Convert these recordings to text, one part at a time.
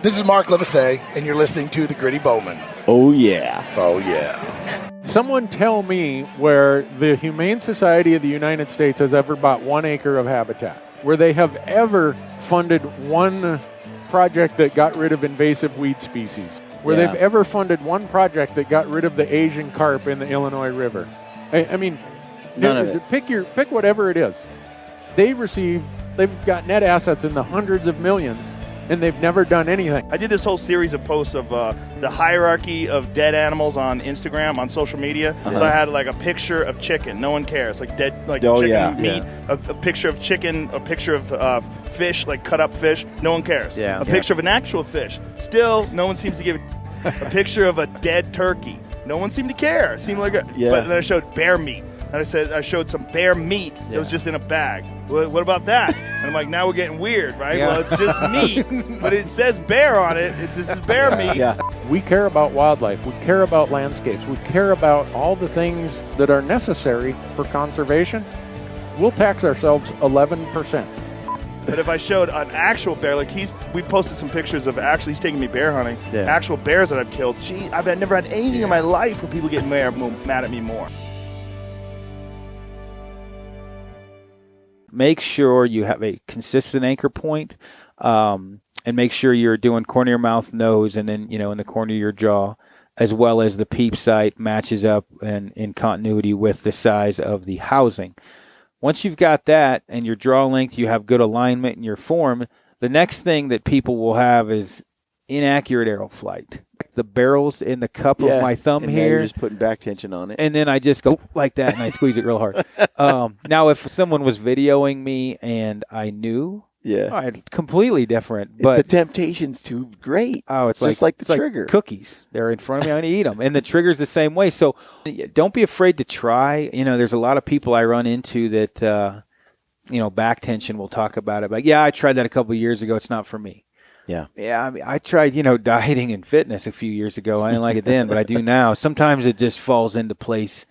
This is Mark Livesey, and you're listening to the Gritty Bowmen. Oh, yeah. Oh, yeah. Someone tell me where the Humane Society of the United States has ever bought 1 acre of habitat, where they have ever funded one project that got rid of invasive weed species, where they've ever funded one project that got rid of the Asian carp in the Illinois River. I mean, none of it. Pick whatever it is. They've got net assets in the hundreds of millions, and they've never done anything. I did this whole series of posts of the hierarchy of dead animals on Instagram, on social media. So I had like a picture of chicken. No one cares. Like dead, chicken meat. A picture of chicken. A picture of fish, like cut up fish. No one cares. A picture of an actual fish. Still, no one seems to give a picture of a dead turkey. No one seemed to care. It seemed like But then I showed bear meat. And I showed some bear meat that was just in a bag. What about that? And I'm like, now we're getting weird, right? Well, it's just meat, but it says bear on it. This is bear meat. Yeah. We care about wildlife. We care about landscapes. We care about all the things that are necessary for conservation. We'll tax ourselves 11%. But if I showed an actual bear, like we posted some pictures of he's taking me bear hunting, actual bears that I've killed. Gee, I've never had anything in my life where people get mad at me more. Make sure you have a consistent anchor point, and make sure you're doing corner of your mouth, nose, and then, in the corner of your jaw, as well as the peep sight matches up and in continuity with the size of the housing. Once you've got that and your draw length, you have good alignment in your form, the next thing that people will have is inaccurate arrow flight. The barrel's in the cup of my thumb and here. Now you're just putting back tension on it. And then I just go like that and I squeeze it real hard. Now, if someone was videoing me and I knew, it's completely different. But the temptation's too great. Oh, it's just like the trigger. Like cookies. They're in front of me. I eat them. And the trigger's the same way. So don't be afraid to try. There's a lot of people I run into that, back tension, we'll talk about it. Like, I tried that a couple of years ago. It's not for me. Yeah. Yeah, I mean, I tried, dieting and fitness a few years ago. I didn't like it then, but I do now. Sometimes it just falls into place.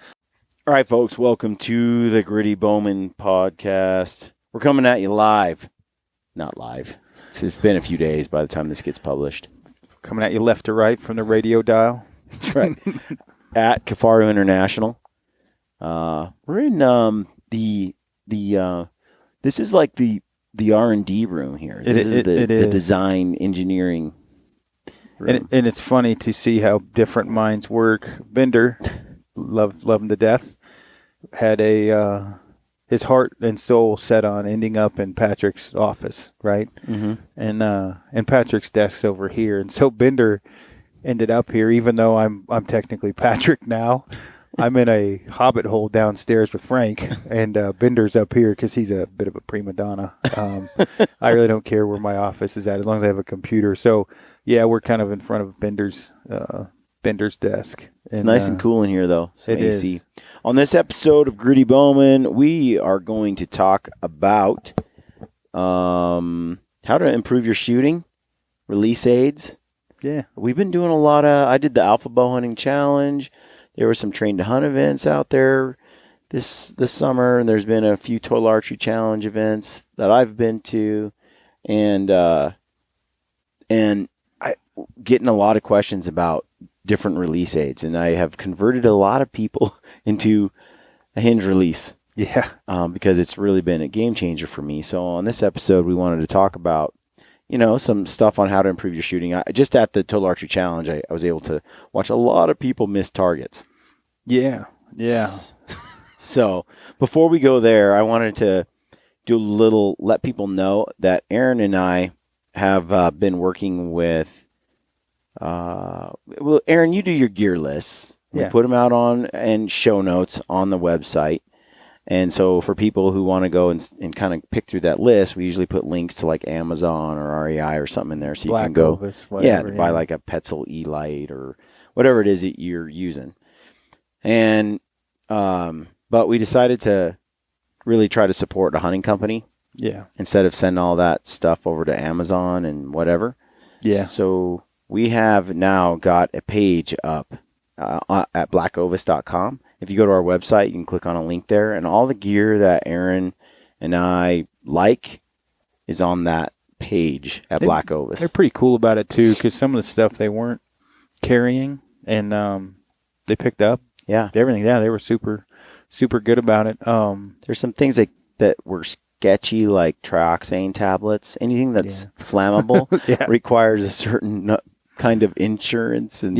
All right, folks, welcome to the Gritty Bowmen podcast. We're coming at you live. Not live. It's been a few days by the time this gets published. Coming at you left to right from the radio dial. That's right. At Kafaru International. We're in this is like the R&D room here. This is the design engineering room. And it's funny to see how different minds work. Bender, love him to death, had his heart and soul set on ending up in Patrick's office, right? Mm-hmm. And Patrick's desk's over here. And so Bender ended up here, even though I'm technically Patrick now. I'm in a hobbit hole downstairs with Frank, and Bender's up here because he's a bit of a prima donna. I really don't care where my office is at as long as I have a computer. So, we're kind of in front of Bender's desk. It's nice and cool in here, though. Some AC. Is. On this episode of Gritty Bowmen, we are going to talk about how to improve your shooting, release aids. Yeah. We've been doing a lot of... I did the Alpha Bowhunting Challenge. There were some train to hunt events out there this summer, and there's been a few Total Archery Challenge events that I've been to, and I getting a lot of questions about different release aids, and I have converted a lot of people into a hinge release. Yeah, because it's really been a game changer for me. So on this episode, we wanted to talk about some stuff on how to improve your shooting. Just at the Total Archery Challenge, I was able to watch a lot of people miss targets. Yeah. So before we go there, I wanted to let people know that Aaron and I have been working with, Aaron, you do your gear lists. We put them out and show notes on the website. And so for people who want to go and kind of pick through that list, we usually put links to like Amazon or REI or something in there. So you can go, buy like a Petzl E-Lite or whatever it is that you're using. And, but we decided to really try to support a hunting company. Yeah. Instead of sending all that stuff over to Amazon and whatever. Yeah. So we have now got a page up at blackovis.com. If you go to our website, you can click on a link there, and all the gear that Aaron and I like is on that page at Black Ovis. They're pretty cool about it too, because some of the stuff they weren't carrying and they picked up. Yeah, everything. Yeah, they were super good about it. There's some things that were sketchy, like trioxane tablets. Anything that's flammable requires a certain kind of insurance. And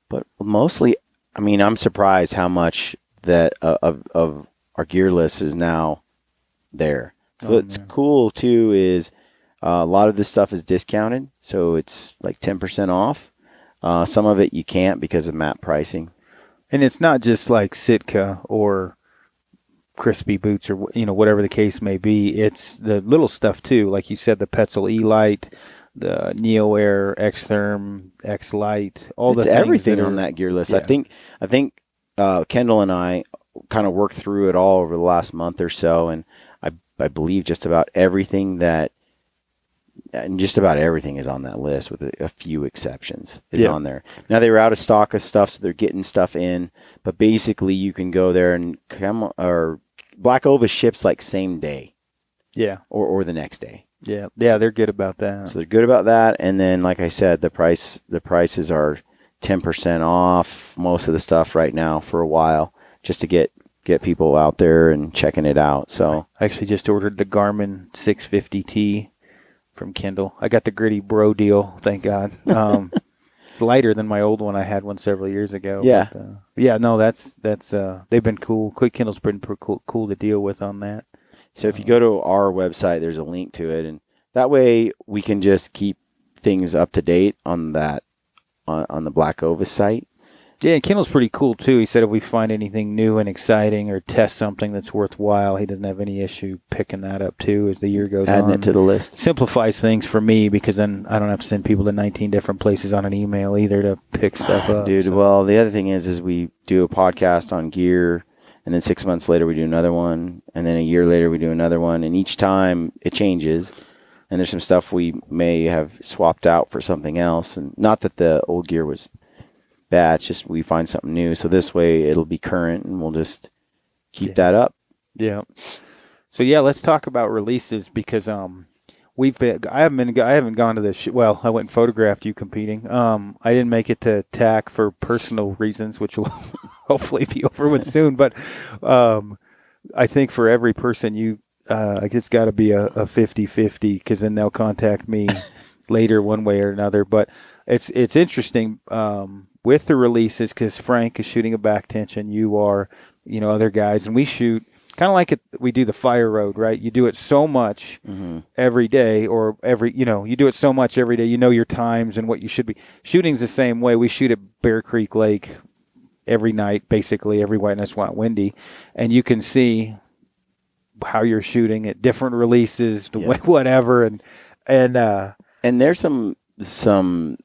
but mostly, I mean, I'm surprised how much that of our gear list is now there. What's cool too is a lot of this stuff is discounted, so it's like 10% off. Some of it you can't because of MAP pricing. And it's not just like Sitka or Crispy Boots or whatever the case may be. It's the little stuff too, like you said, the Petzl E-Lite, the Neo Air X-Therm, X-Lite, all the things. Everything on that gear list. I think Kendall and I kind of worked through it all over the last month or so, and I believe just about everything is on that list with a few exceptions is on there. Now they were out of stock of stuff, so they're getting stuff in, but basically you can go there and Black Ovis ships like same day. Yeah. Or the next day. Yeah. Yeah, they're good about that. So they're good about that. And then, like I said, the prices are 10% off most of the stuff right now for a while, just to get people out there and checking it out. So I actually just ordered the Garmin 650T from Kendall. I got the Gritty Bro deal, thank God. It's lighter than my old one. I had one several years ago. Yeah. But, no, that's they've been cool. Quick Kendall's been cool to deal with on that. So if you go to our website, there's a link to it, and that way we can just keep things up to date on that on the Black Ovis site. Yeah, and Kendall's pretty cool too. He said if we find anything new and exciting or test something that's worthwhile, he doesn't have any issue picking that up too as the year goes on. Adding it to the list. Simplifies things for me because then I don't have to send people to 19 different places on an email either to pick stuff up. Dude, well, the other thing is we do a podcast on gear, and then 6 months later we do another one, and then a year later we do another one, and each time it changes. And there's some stuff we may have swapped out for something else, and not that the old gear was bad, it's just we find something new. So this way it'll be current, and we'll just keep that up. Yeah. So let's talk about releases because I haven't gone to this. Well, I went and photographed you competing. I didn't make it to TAC for personal reasons, which will hopefully be over with soon. But I think for every person it's got to be a 50-50 because then they'll contact me later one way or another. But it's interesting with the releases because Frank is shooting a back tension. You are, other guys, and we shoot kind of like we do the fire road, right? You do it so much every day or you do it so much every day. You know your times and what you should be. Shooting's the same way. We shoot at Bear Creek Lake every night, basically every night, and it's not windy. And you can see how you're shooting at different releases, whatever. And there's some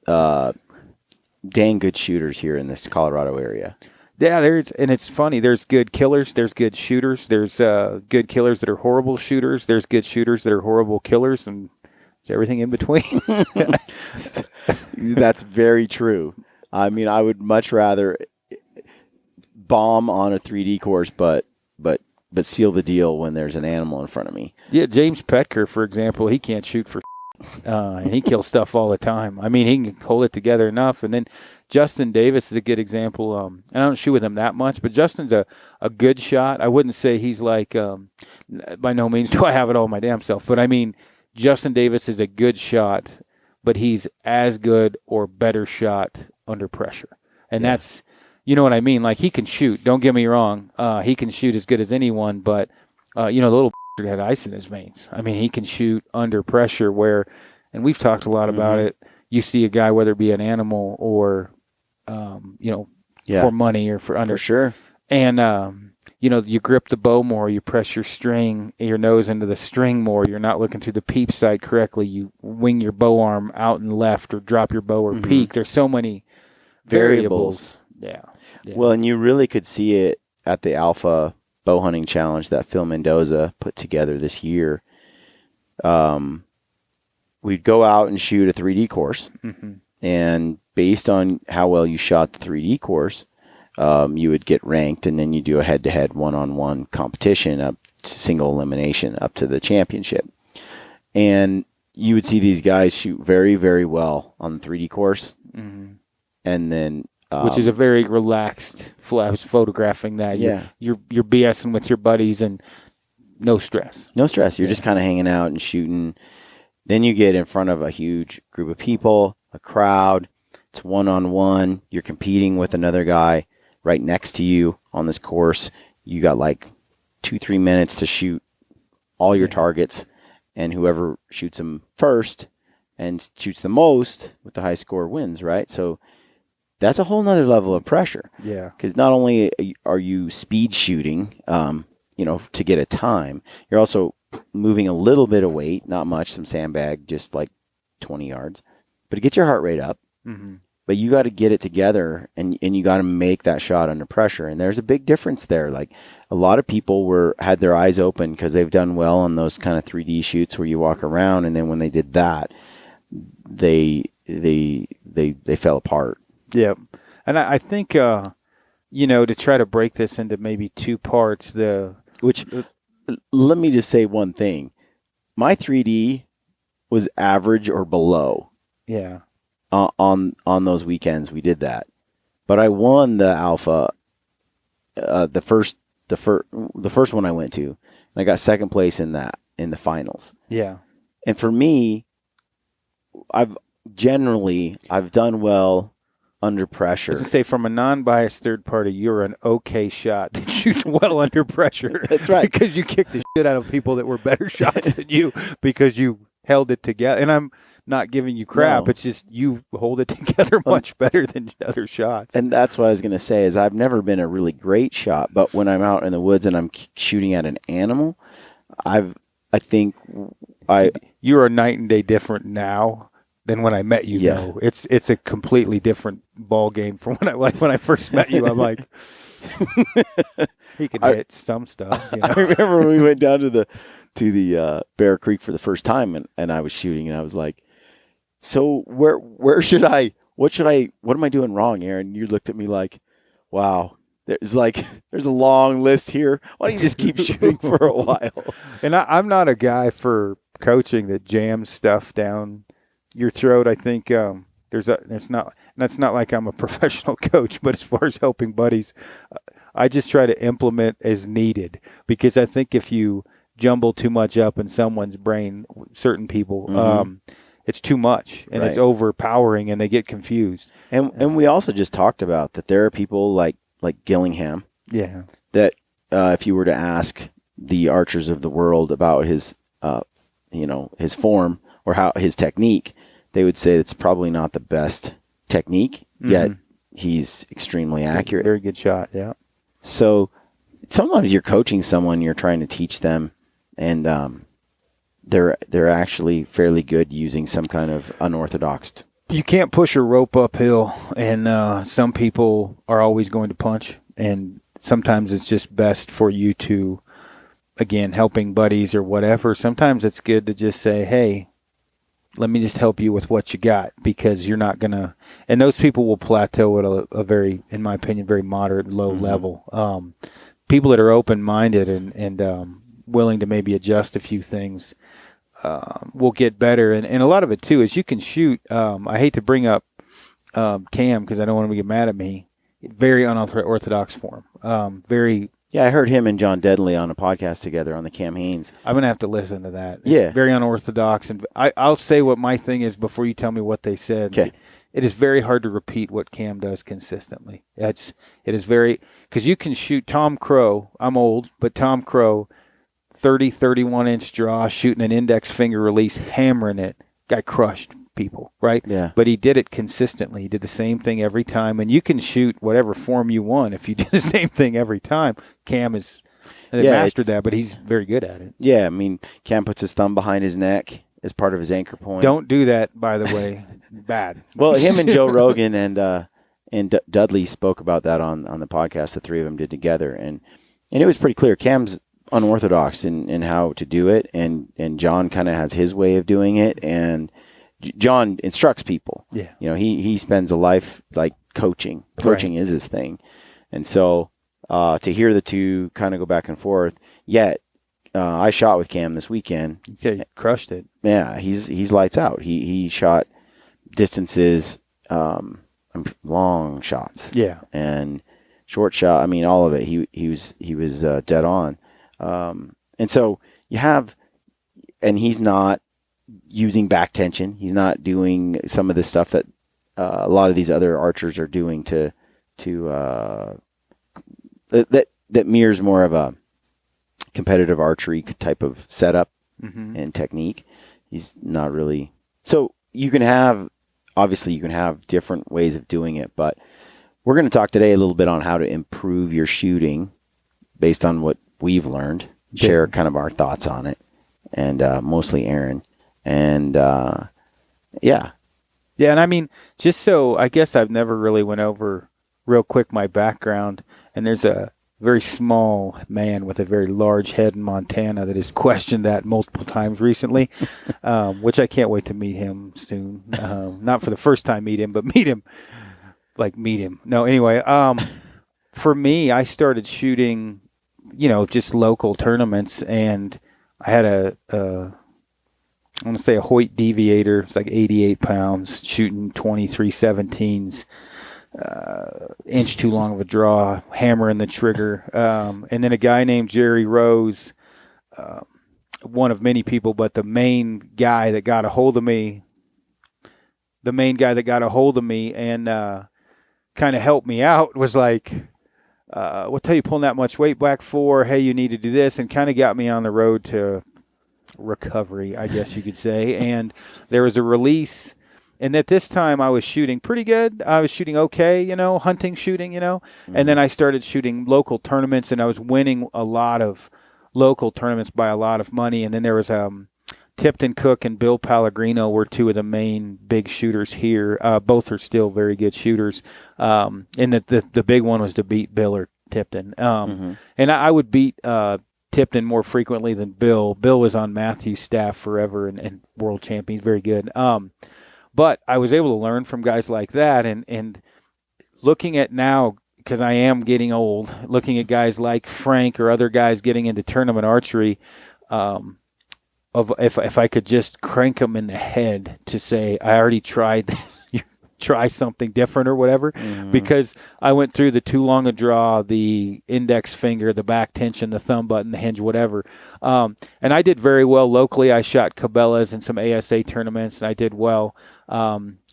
dang good shooters here in this Colorado area. Yeah, and it's funny. There's good killers. There's good shooters. There's good killers that are horrible shooters. There's good shooters that are horrible killers, and there's everything in between. That's very true. I mean, I would much rather bomb on a 3D course, but seal the deal when there's an animal in front of me. Yeah, James Petker, for example, he can't shoot for and he kills stuff all the time. I mean, he can hold it together enough. And then Justin Davis is a good example. And I don't shoot with him that much, but Justin's a good shot. I wouldn't say he's like, by no means do I have it all my damn self. But I mean, Justin Davis is a good shot, but he's as good or better shot under pressure. And that's, you know what I mean? Like, he can shoot. Don't get me wrong. He can shoot as good as anyone, but, the little had ice in his veins. I mean, he can shoot under pressure and we've talked a lot about it. You see a guy, whether it be an animal or, for money or for under. For sure. And, you grip the bow more, you press your nose into the string more, you're not looking through the peep sight correctly, you wing your bow arm out and left or drop your bow or peek. There's so many variables. Yeah. Well, and you really could see it at the Alpha Bowhunting Challenge that Phil Mendoza put together this year. We'd go out and shoot a 3D course, and based on how well you shot the 3D course, you would get ranked, and then you do a head-to-head one-on-one competition up to single elimination up to the championship. And you would see these guys shoot very, very well on the 3D course. Mm-hmm. And then... which is a very relaxed, I was photographing that. You're BSing with your buddies and no stress. No stress. You're just kind of hanging out and shooting. Then you get in front of a huge group of people, a crowd. It's one-on-one. You're competing with another guy right next to you on this course. You got like 2-3 minutes to shoot all your targets, and whoever shoots them first and shoots the most with the high score wins, right? So that's a whole nother level of pressure. Yeah. Because not only are you speed shooting, to get a time, you're also moving a little bit of weight, not much, some sandbag, just like 20 yards. But it gets your heart rate up. Mm-hmm. But you got to get it together, and you got to make that shot under pressure. And there's a big difference there. Like a lot of people had their eyes open because they've done well on those kind of 3D shoots where you walk around, and then when they did that, they fell apart. Yeah. And I think, to try to break this into maybe two parts, let me just say one thing. My 3D was average or below. Yeah. On those weekends we did that. But I won the alpha, the first one I went to, and I got second place in the finals. Yeah. And for me, I've done well under pressure. Let's say from a non-biased third party, you're an okay shot that shoots well under pressure. That's right. Because you kicked the shit out of people that were better shots than you because you held it together. And I'm not giving you crap. No. It's just you hold it together much better than other shots. And that's what I was going to say is I've never been a really great shot, but when I'm out in the woods and I'm shooting at an animal, you are night and day different now than when I met you. Yeah. Though. It's a completely different ball game from when I first met you. I'm like, he can hit some stuff. I remember when we went down to the Bear Creek for the first time, and I was shooting, and I was like, so what am I doing wrong, Aaron? You looked at me like, wow, there's a long list here. Why don't you just keep shooting for a while? And I'm not a guy for coaching that jams stuff down your throat. I think that's not like I'm a professional coach, but as far as helping buddies, I just try to implement as needed, because I think if you jumble too much up in someone's brain, certain people, it's too much and it's overpowering and they get confused. And we also just talked about that there are people like Gillingham. Yeah. That if you were to ask the archers of the world about his his form or how his technique, they would say it's probably not the best technique, yet he's extremely accurate. Very good shot, yeah. So sometimes you're coaching someone, you're trying to teach them, and they're actually fairly good using some kind of unorthodox. You can't push a rope uphill, and some people are always going to punch, and sometimes it's just best for you to, again, helping buddies or whatever. Sometimes it's good to just say, hey, let me just help you with what you got, because you're not going to, and those people will plateau at a very, in my opinion, very moderate, low level. People that are open-minded and willing to maybe adjust a few things will get better. And a lot of it, too, is you can shoot. I hate to bring up Cam because I don't want him to get mad at me. Very unorthodox form. Yeah, I heard him and John Deadly on a podcast together on the Cam Haynes. I'm going to have to listen to that. Yeah. Very unorthodox. And I'll say what my thing is before you tell me what they said. Okay. It is very hard to repeat what Cam does consistently. It is very, because you can shoot Tom Crow. I'm old, but Tom Crow, 30, 31-inch draw, shooting an index finger release, hammering it. Guy crushed people, right? Yeah. But he did it consistently. He did the same thing every time. And you can shoot whatever form you want if you do the same thing every time. Cam has mastered that, but he's very good at it. Yeah, I mean, Cam puts his thumb behind his neck as part of his anchor point. Don't do that, by the way. Bad. Well, him and Joe Rogan and Dudley spoke about that on the podcast. The three of them did together, and it was pretty clear. Cam's unorthodox in how to do it, and John kind of has his way of doing it, and John instructs people. Yeah. He spends a life like coaching. Coaching is his thing. And so to hear the two kind of go back and forth, yet I shot with Cam this weekend. He crushed it. Yeah, he's lights out. He shot distances, long shots. Yeah, and short shot. I mean, all of it. He was dead on. And so you have, and he's not using back tension. He's not doing some of the stuff that a lot of these other archers are doing that mirrors more of a competitive archery type of setup and technique. He's not really. So you can have different ways of doing it, but we're going to talk today a little bit on how to improve your shooting based on what we've learned, share kind of our thoughts on it, and mostly Aaron. And yeah. And I mean, just so I guess I've never really went over real quick my background, and there's a very small man with a very large head in Montana that has questioned that multiple times recently, which I can't wait to meet him soon. Not for the first time meet him, but meet him. No, anyway, for me, I started shooting, just local tournaments, and I had I want to say a Hoyt Deviator. It's like 88 pounds, shooting 23-17s. Inch too long of a draw, hammering the trigger. And then a guy named Jerry Rose, one of many people, but the main guy that got a hold of me and kind of helped me out was like, what are you pulling that much weight back for? Hey, you need to do this, and kind of got me on the road to recovery, I guess you could say. And there was a release. And at this time, I was shooting pretty good. I was shooting okay, hunting shooting, And then I started shooting local tournaments, and I was winning a lot of local tournaments by a lot of money. And then there was Tipton Cook and Bill Pellegrino were two of the main big shooters here. Both are still very good shooters. And the big one was to beat Bill or Tipton. And I would beat Tipton more frequently than Bill. Bill was on Matthew's staff forever and world champion. He's very good. But I was able to learn from guys like that, and looking at now, because I am getting old, looking at guys like Frank or other guys getting into tournament archery, if I could just crank them in the head to say, I already tried this, you try something different or whatever, because I went through the too long a draw, the index finger, the back tension, the thumb button, the hinge, whatever. And I did very well locally. I shot Cabela's in some ASA tournaments, and I did well.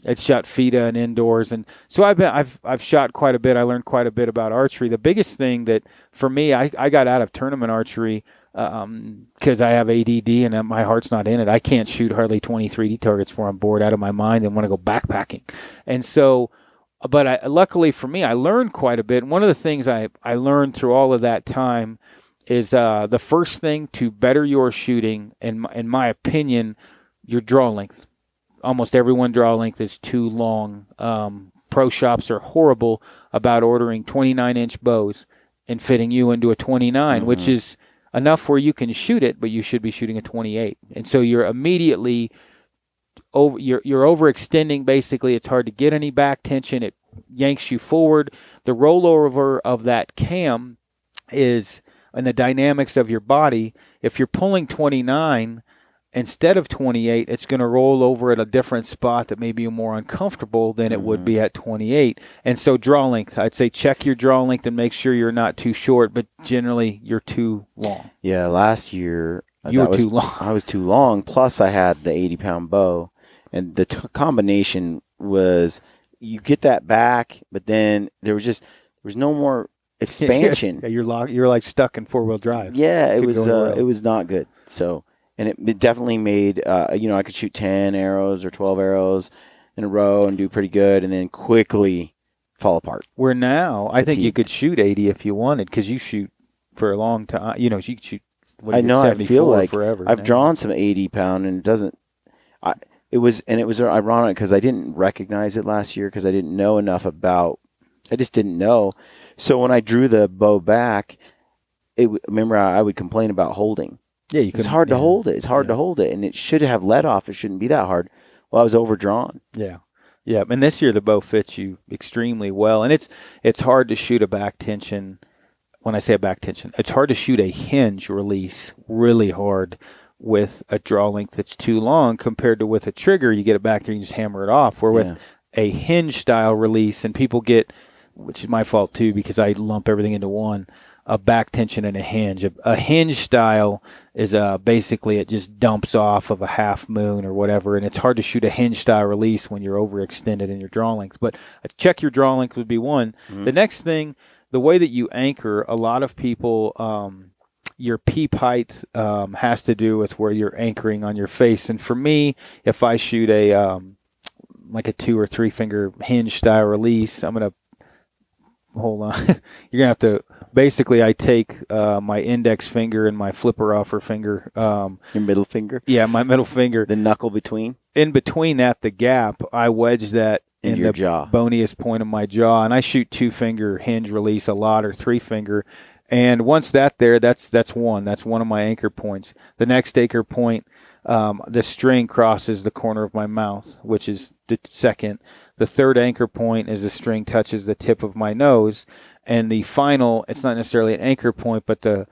It's shot FIDA and indoors, and so I've shot quite a bit. I learned quite a bit about archery. The biggest thing that for me, I got out of tournament archery because I have ADD and my heart's not in it. I can't shoot hardly 20 3D targets before I'm bored out of my mind and want to go backpacking. And so, but luckily for me, I learned quite a bit. And one of the things I learned through all of that time is the first thing to better your shooting, in my opinion, your draw length. Almost everyone draw length is too long. Pro shops are horrible about ordering 29-inch bows and fitting you into a 29, which is enough where you can shoot it, but you should be shooting a 28. And so you're immediately you're overextending. Basically, it's hard to get any back tension. It yanks you forward. The rollover of that cam is, and the dynamics of your body, if you're pulling 29 instead of 28, it's going to roll over at a different spot that may be more uncomfortable than it would be at 28. And so draw length, I'd say check your draw length and make sure you're not too short, but generally you're too long. Yeah, last year you were too long. I was too long, plus I had the 80-pound bow, and the combination was you get that back, but then there was no more expansion. Yeah, you're like stuck in four-wheel drive. Yeah, it was not good. So. And it definitely made, I could shoot 10 arrows or 12 arrows in a row and do pretty good, and then quickly fall apart. Where now, I think you could shoot 80 if you wanted, because you shoot for a long time. You could shoot. I know. I feel like forever. I've drawn some 80-pound, and it doesn't. It was ironic because I didn't recognize it last year because I didn't know enough about. I just didn't know. So when I drew the bow back, remember I would complain about holding. Yeah, it's hard to hold it. It's hard to hold it, and it should have let off. It shouldn't be that hard. Well, I was overdrawn. Yeah. And this year the bow fits you extremely well, and it's hard to shoot a back tension when I say a back tension, it's hard to shoot a hinge release really hard with a draw length that's too long compared to with a trigger. You get it back there, you just hammer it off. Where with a hinge style release, and people get, which is my fault too because I lump everything into one, a back tension and a hinge. A hinge style is basically it just dumps off of a half moon or whatever, and it's hard to shoot a hinge style release when you're overextended in your draw length. But check your draw length would be one. Mm-hmm. The next thing, the way that you anchor, a lot of people, your peep height has to do with where you're anchoring on your face. And for me, if I shoot a like a 2 or 3 finger hinge style release, I'm gonna hold on. You're gonna have to. Basically, I take my index finger and my flipper offer finger. Your middle finger? Yeah, my middle finger. The knuckle between? In between that, the gap, I wedge that in the jaw. Boniest point of my jaw. And I shoot 2-finger hinge release a lot, or 3-finger. And once that's one. That's one of my anchor points. The next anchor point, the string crosses the corner of my mouth, which is the second. The third anchor point is the string touches the tip of my nose. And the final, it's not necessarily an anchor point, but the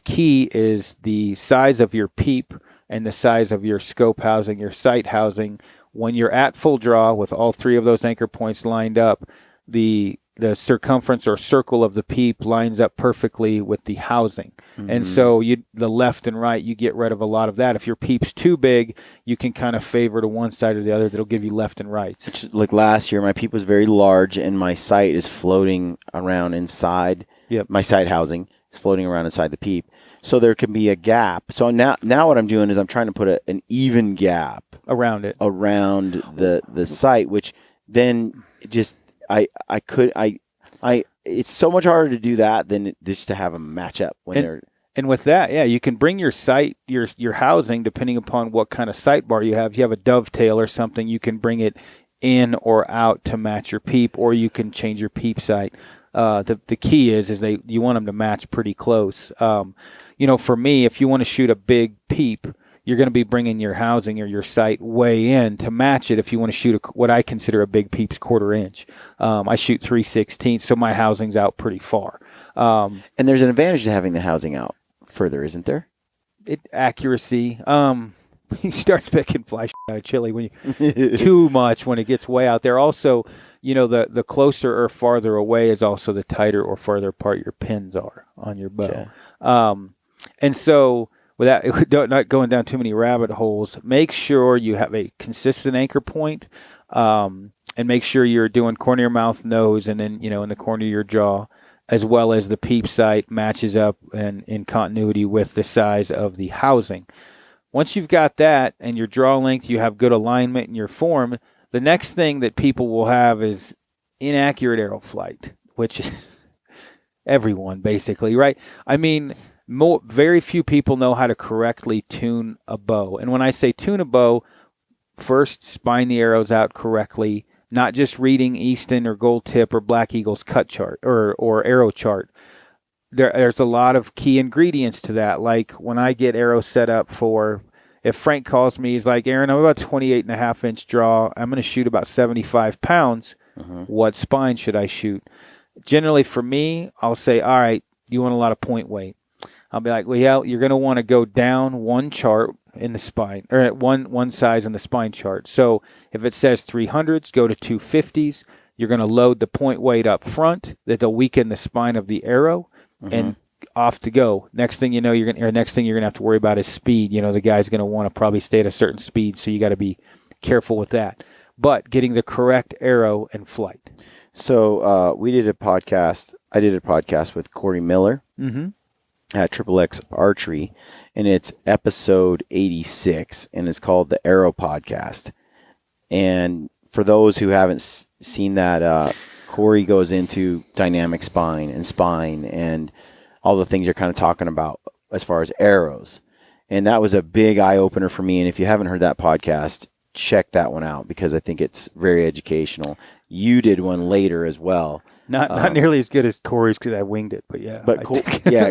key is the size of your peep and the size of your scope housing, your sight housing. When you're at full draw with all 3 of those anchor points lined up, the circumference or circle of the peep lines up perfectly with the housing. Mm-hmm. And so the left and right, you get rid of a lot of that. If your peep's too big, you can kind of favor to one side or the other. That'll give you left and right. Which, like last year, my peep was very large and my sight is floating around inside. Yep. My sight housing is floating around inside the peep. So there can be a gap. So now what I'm doing is I'm trying to put an even gap around it, around the sight, which then just it's so much harder to do that than just to have them match up when they're. And with that, yeah, you can bring your sight, your housing, depending upon what kind of sight bar you have. If you have a dovetail or something, you can bring it in or out to match your peep, or you can change your peep sight. The key is you want them to match pretty close. For me, if you want to shoot a big peep, you're going to be bringing your housing or your sight way in to match it if you want to shoot what I consider a big peep's 1/4 inch. I shoot 3/16, so my housing's out pretty far. And there's an advantage to having the housing out further, isn't there? Accuracy. You start picking fly out of chili when you too much when it gets way out there. Also, the closer or farther away is also the tighter or farther apart your pins are on your bow. Yeah. And so, without not going down too many rabbit holes, make sure you have a consistent anchor point, and make sure you're doing corner of your mouth, nose, and then in the corner of your jaw, as well as the peep sight matches up and in continuity with the size of the housing. Once you've got that and your draw length, you have good alignment in your form. The next thing that people will have is inaccurate arrow flight, which is everyone basically, right? I mean, very few people know how to correctly tune a bow. And when I say tune a bow, first spine the arrows out correctly, not just reading Easton or Gold Tip or Black Eagle's cut chart or arrow chart. There's a lot of key ingredients to that. Like when I get arrows set up if Frank calls me, he's like, Aaron, I'm about 28.5 inch draw. I'm going to shoot about 75 pounds. Uh-huh. What spine should I shoot? Generally for me, I'll say, all right, you want a lot of point weight. I'll be like, well, yeah, you're going to want to go down one chart in the spine, or at one size in the spine chart. So if it says 300s, go to 250s. You're going to load the point weight up front. That'll weaken the spine of the arrow, and off to go. Next thing you know, you're going to have to worry about is speed. The guy's going to want to probably stay at a certain speed, so you got to be careful with that. But getting the correct arrow and flight. So we did a podcast. I did a podcast with Cory Miller. Mm-hmm. At Total Archery, and it's episode 86, and it's called the Arrow Podcast. And for those who haven't seen that, Cory goes into dynamic spine and all the things you're kind of talking about as far as arrows. And that was a big eye-opener for me, and if you haven't heard that podcast, check that one out because I think it's very educational. You did one later as well. Not nearly as good as Cory's because I winged it, but yeah. But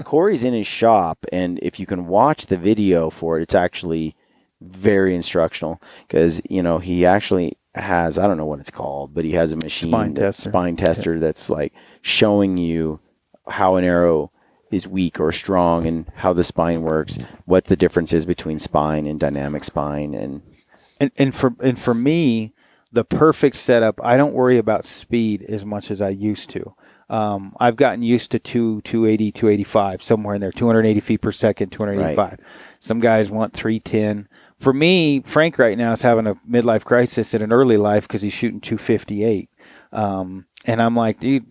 Cory's in his shop, and if you can watch the video for it, it's actually very instructional because he actually has, I don't know what it's called, but he has a machine spine tester that's like showing you how an arrow is weak or strong, and how the spine works, what the difference is between spine and dynamic spine, and for me, the perfect setup, I don't worry about speed as much as I used to. I've gotten used to 280, 285, somewhere in there, 280 feet per second, 285. Right. Some guys want 310. For me, Frank right now is having a midlife crisis in an early life because he's shooting 258. And I'm like, dude,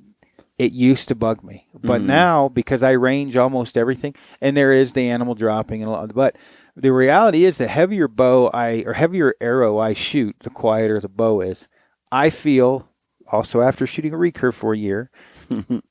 it used to bug me. But now, because I range almost everything, and there is the animal dropping and a lot, but the reality is the heavier heavier arrow I shoot, the quieter the bow is. I feel, also after shooting a recurve for a year,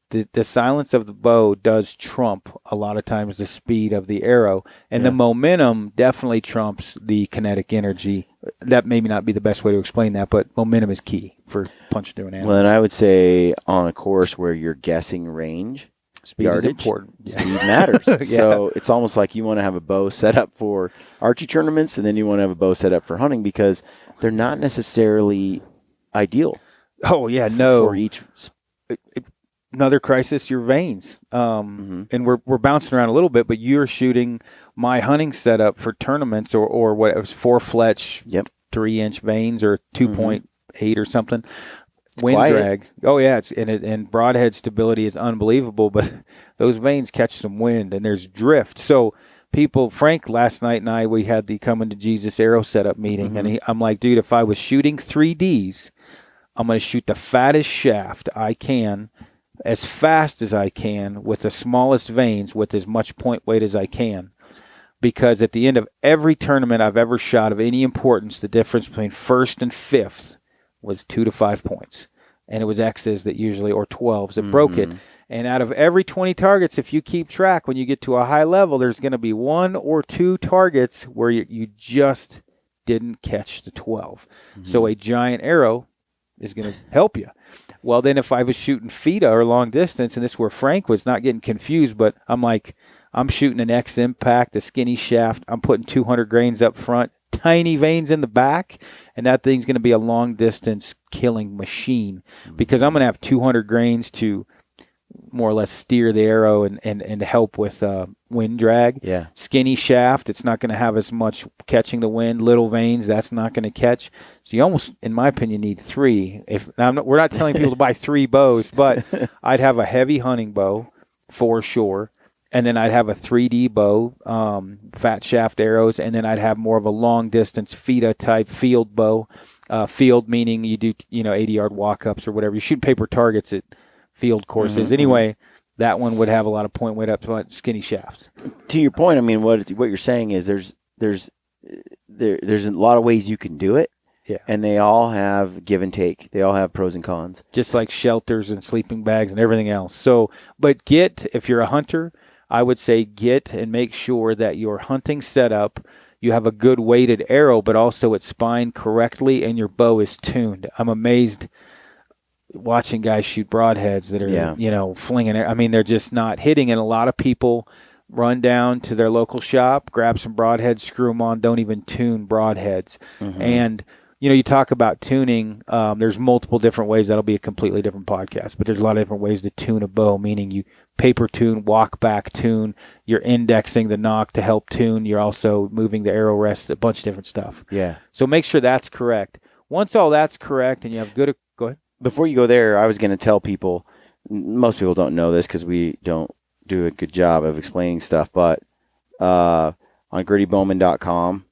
the silence of the bow does trump a lot of times the speed of the arrow, and the momentum definitely trumps the kinetic energy. That may not be the best way to explain that, but momentum is key for punching through an animal. Well, and I would say on a course where you're guessing range, speed is important. Speed matters. So it's almost like you want to have a bow set up for archery tournaments, and then you want to have a bow set up for hunting, because they're not necessarily ideal. Oh, yeah, no. For each another crisis, your veins. And we're bouncing around a little bit, but you're shooting my hunting setup for tournaments or what it was, 4 fletch, 3-inch veins or 2.8 or something. Wind drag. Oh yeah, and broadhead stability is unbelievable, but those veins catch some wind and there's drift. So Frank last night and we had the Coming to Jesus arrow setup meeting, and I'm like, dude, if I was shooting 3Ds, I'm going to shoot the fattest shaft I can, as fast as I can, with the smallest veins, with as much point weight as I can. Because at the end of every tournament I've ever shot of any importance, the difference between first and fifth was 2 to 5 points. And it was X's that usually, or 12s, that broke it. And out of every 20 targets, if you keep track, when you get to a high level, there's going to be 1 or 2 targets where you just didn't catch the 12. So a giant arrow is going to help you. Well, then if I was shooting FITA or long distance, and this is where Frank was not getting confused, but I'm like, I'm shooting an X impact, a skinny shaft. I'm putting 200 grains up front, tiny veins in the back, and that thing's going to be a long distance killing machine, because I'm going to have 200 grains to more or less steer the arrow and help with wind drag. Yeah. Skinny shaft, it's not going to have as much catching the wind. Little veins, that's not going to catch. So you almost, in my opinion, need 3. We're not telling people to buy 3 bows, but I'd have a heavy hunting bow for sure. And then I'd have a 3D bow, fat shaft arrows, and then I'd have more of a long distance FITA type field bow. Field meaning you do 80-yard walk-ups or whatever. You shoot paper targets at field courses. Anyway, that one would have a lot of point weight up to skinny shafts. To your point, I mean, what you're saying is there's a lot of ways you can do it. Yeah. And they all have give and take. They all have pros and cons. Just like shelters and sleeping bags and everything else. So, but if you're a hunter, I would say get and make sure that your hunting setup, you have a good weighted arrow, but also it's spined correctly and your bow is tuned. I'm amazed watching guys shoot broadheads that are, flinging it. I mean, they're just not hitting. And a lot of people run down to their local shop, grab some broadheads, screw them on, don't even tune broadheads. And, you talk about tuning. There's multiple different ways. That'll be a completely different podcast. But there's a lot of different ways to tune a bow, meaning you paper tune, walk back tune. You're indexing the knock to help tune. You're also moving the arrow rest, a bunch of different stuff. Yeah. So make sure that's correct. Once all that's correct and you have good – go ahead. Before you go there, I was going to tell people, most people don't know this because we don't do a good job of explaining stuff, but on grittybowmen.com,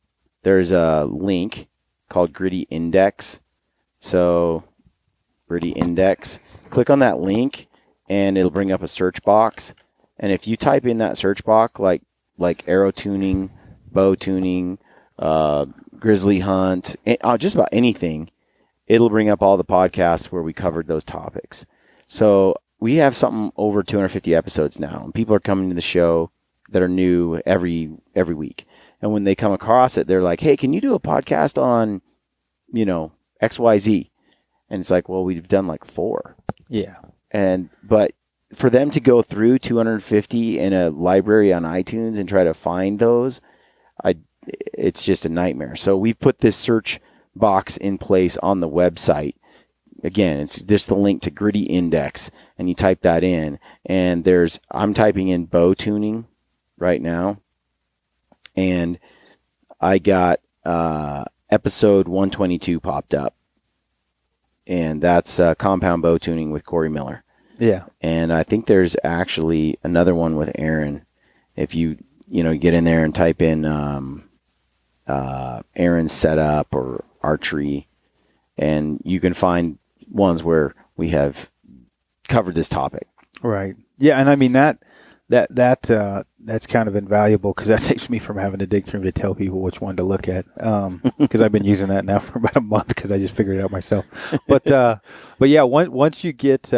there's a link called Gritty Index. So Gritty Index, click on that link and it'll bring up a search box. And if you type in that search box, like arrow tuning, bow tuning, grizzly hunt, just about anything, it'll bring up all the podcasts where we covered those topics. So we have something over 250 episodes now, and people are coming to the show that are new every week. And when they come across it, they're like, hey, can you do a podcast on, XYZ? And it's like, well, we've done like 4. Yeah. But for them to go through 250 in a library on iTunes and try to find those, it's just a nightmare. So we've put this search box in place on the website. again, it's just the link to Gritty Index, and you type that in, and I'm typing in bow tuning right now, and I got episode 122 popped up, and that's compound bow tuning with Cory Miller. Yeah. And I think there's actually another one with Aaron. If you get in there and type in Aaron's setup or archery, and you can find ones where we have covered this topic. Right. Yeah, and I mean that's kind of invaluable, because that saves me from having to dig through to tell people which one to look at. Because I've been using that now for about a month, because I just figured it out myself. But yeah, once you get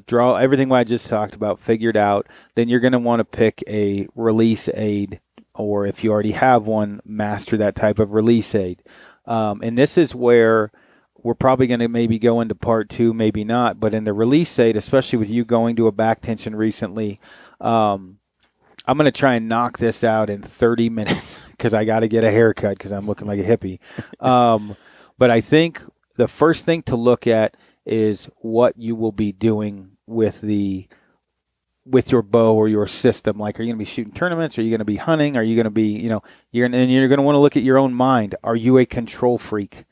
draw everything I just talked about figured out, then you're going to want to pick a release aid, or if you already have one, master that type of release aid. And this is where we're probably going to maybe go into part 2, maybe not. But in the release aid, especially with you going to a back tension recently, I'm going to try and knock this out in 30 minutes because I got to get a haircut because I'm looking like a hippie. But I think the first thing to look at is what you will be doing with your bow or your system. Like, are you going to be shooting tournaments? Are you going to be hunting? Are you going to be, you're going to want to look at your own mind. Are you a control freak?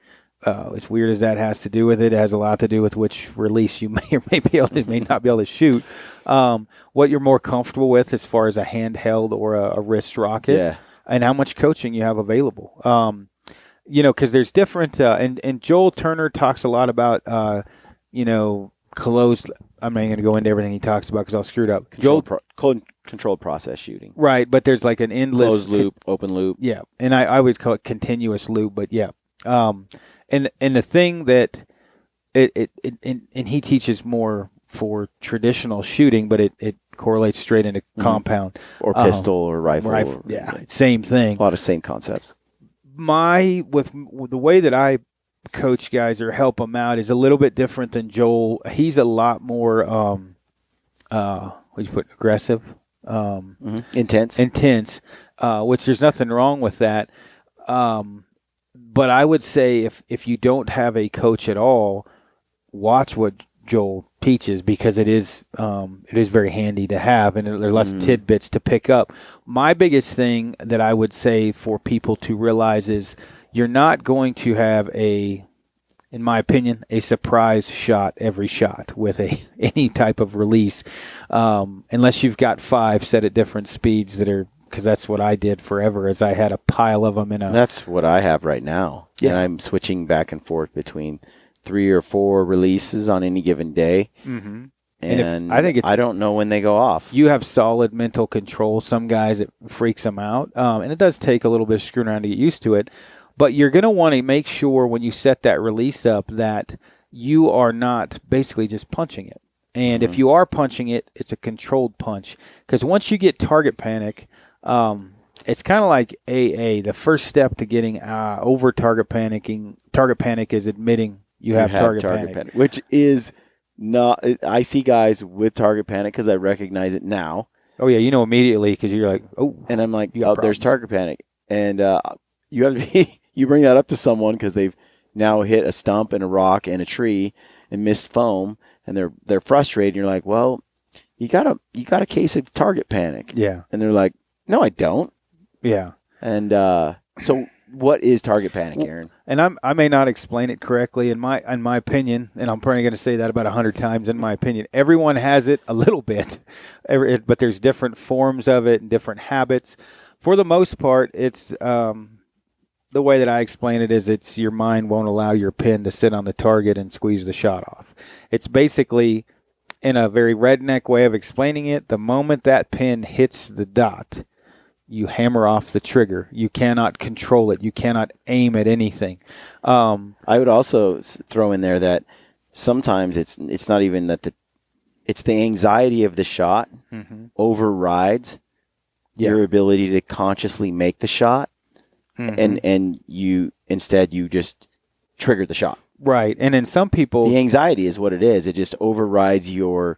As weird as that has to do with it, it has a lot to do with which release you may or may not be able to shoot. What you're more comfortable with as far as a handheld or a wrist rocket, and how much coaching you have available. Because there's different, and Joel Turner talks a lot about, closed. I'm not going to go into everything he talks about because I'll screw it up. Controlled process shooting. Right, but there's like an endless closed loop, open loop. Yeah, and I always call it continuous loop, but yeah. And the thing that and he teaches more for traditional shooting, but it correlates straight into compound or pistol or rifle. Same thing. A lot of same concepts. With the way that I coach guys or help them out is a little bit different than Joel. He's a lot more aggressive, intense, which there's nothing wrong with that. But I would say if you don't have a coach at all, watch what Joel teaches, because it is very handy to have, and there are lots of tidbits to pick up. My biggest thing that I would say for people to realize is you're not going to have in my opinion, a surprise shot every shot with any type of release, unless you've got 5 set at different speeds that are. Because that's what I did forever, is I had a pile of them That's what I have right now. Yeah. And I'm switching back and forth between 3 or 4 releases on any given day. Mm-hmm. And I don't know when they go off. You have solid mental control. Some guys, it freaks them out. And it does take a little bit of screwing around to get used to it. But you're going to want to make sure when you set that release up that you are not basically just punching it. And if you are punching it, it's a controlled punch. Because once you get target panic, it's kind of like AA. The first step to getting over target panic is admitting you have target panic. Which is not. I see guys with target panic because I recognize it now. Oh yeah, immediately because you're like, oh, and I'm like, oh, there's target panic, and you have to be. You bring that up to someone because they've now hit a stump and a rock and a tree and missed foam, and they're frustrated. And you're like, well, you got a case of target panic. Yeah, and they're like, no, I don't. Yeah. And so what is target panic, Aaron? And I may not explain it correctly in my opinion, and I'm probably going to say that about 100 times in my opinion. Everyone has it a little bit, but there's different forms of it and different habits. For the most part, it's the way that I explain it is it's your mind won't allow your pin to sit on the target and squeeze the shot off. It's basically, in a very redneck way of explaining it, the moment that pin hits the dot, you hammer off the trigger. You cannot control it. You cannot aim at anything. I would also throw in there that sometimes it's not even that it's the anxiety of the shot overrides your ability to consciously make the shot, and you just trigger the shot. Right, and in some people, the anxiety is what it is. It just overrides your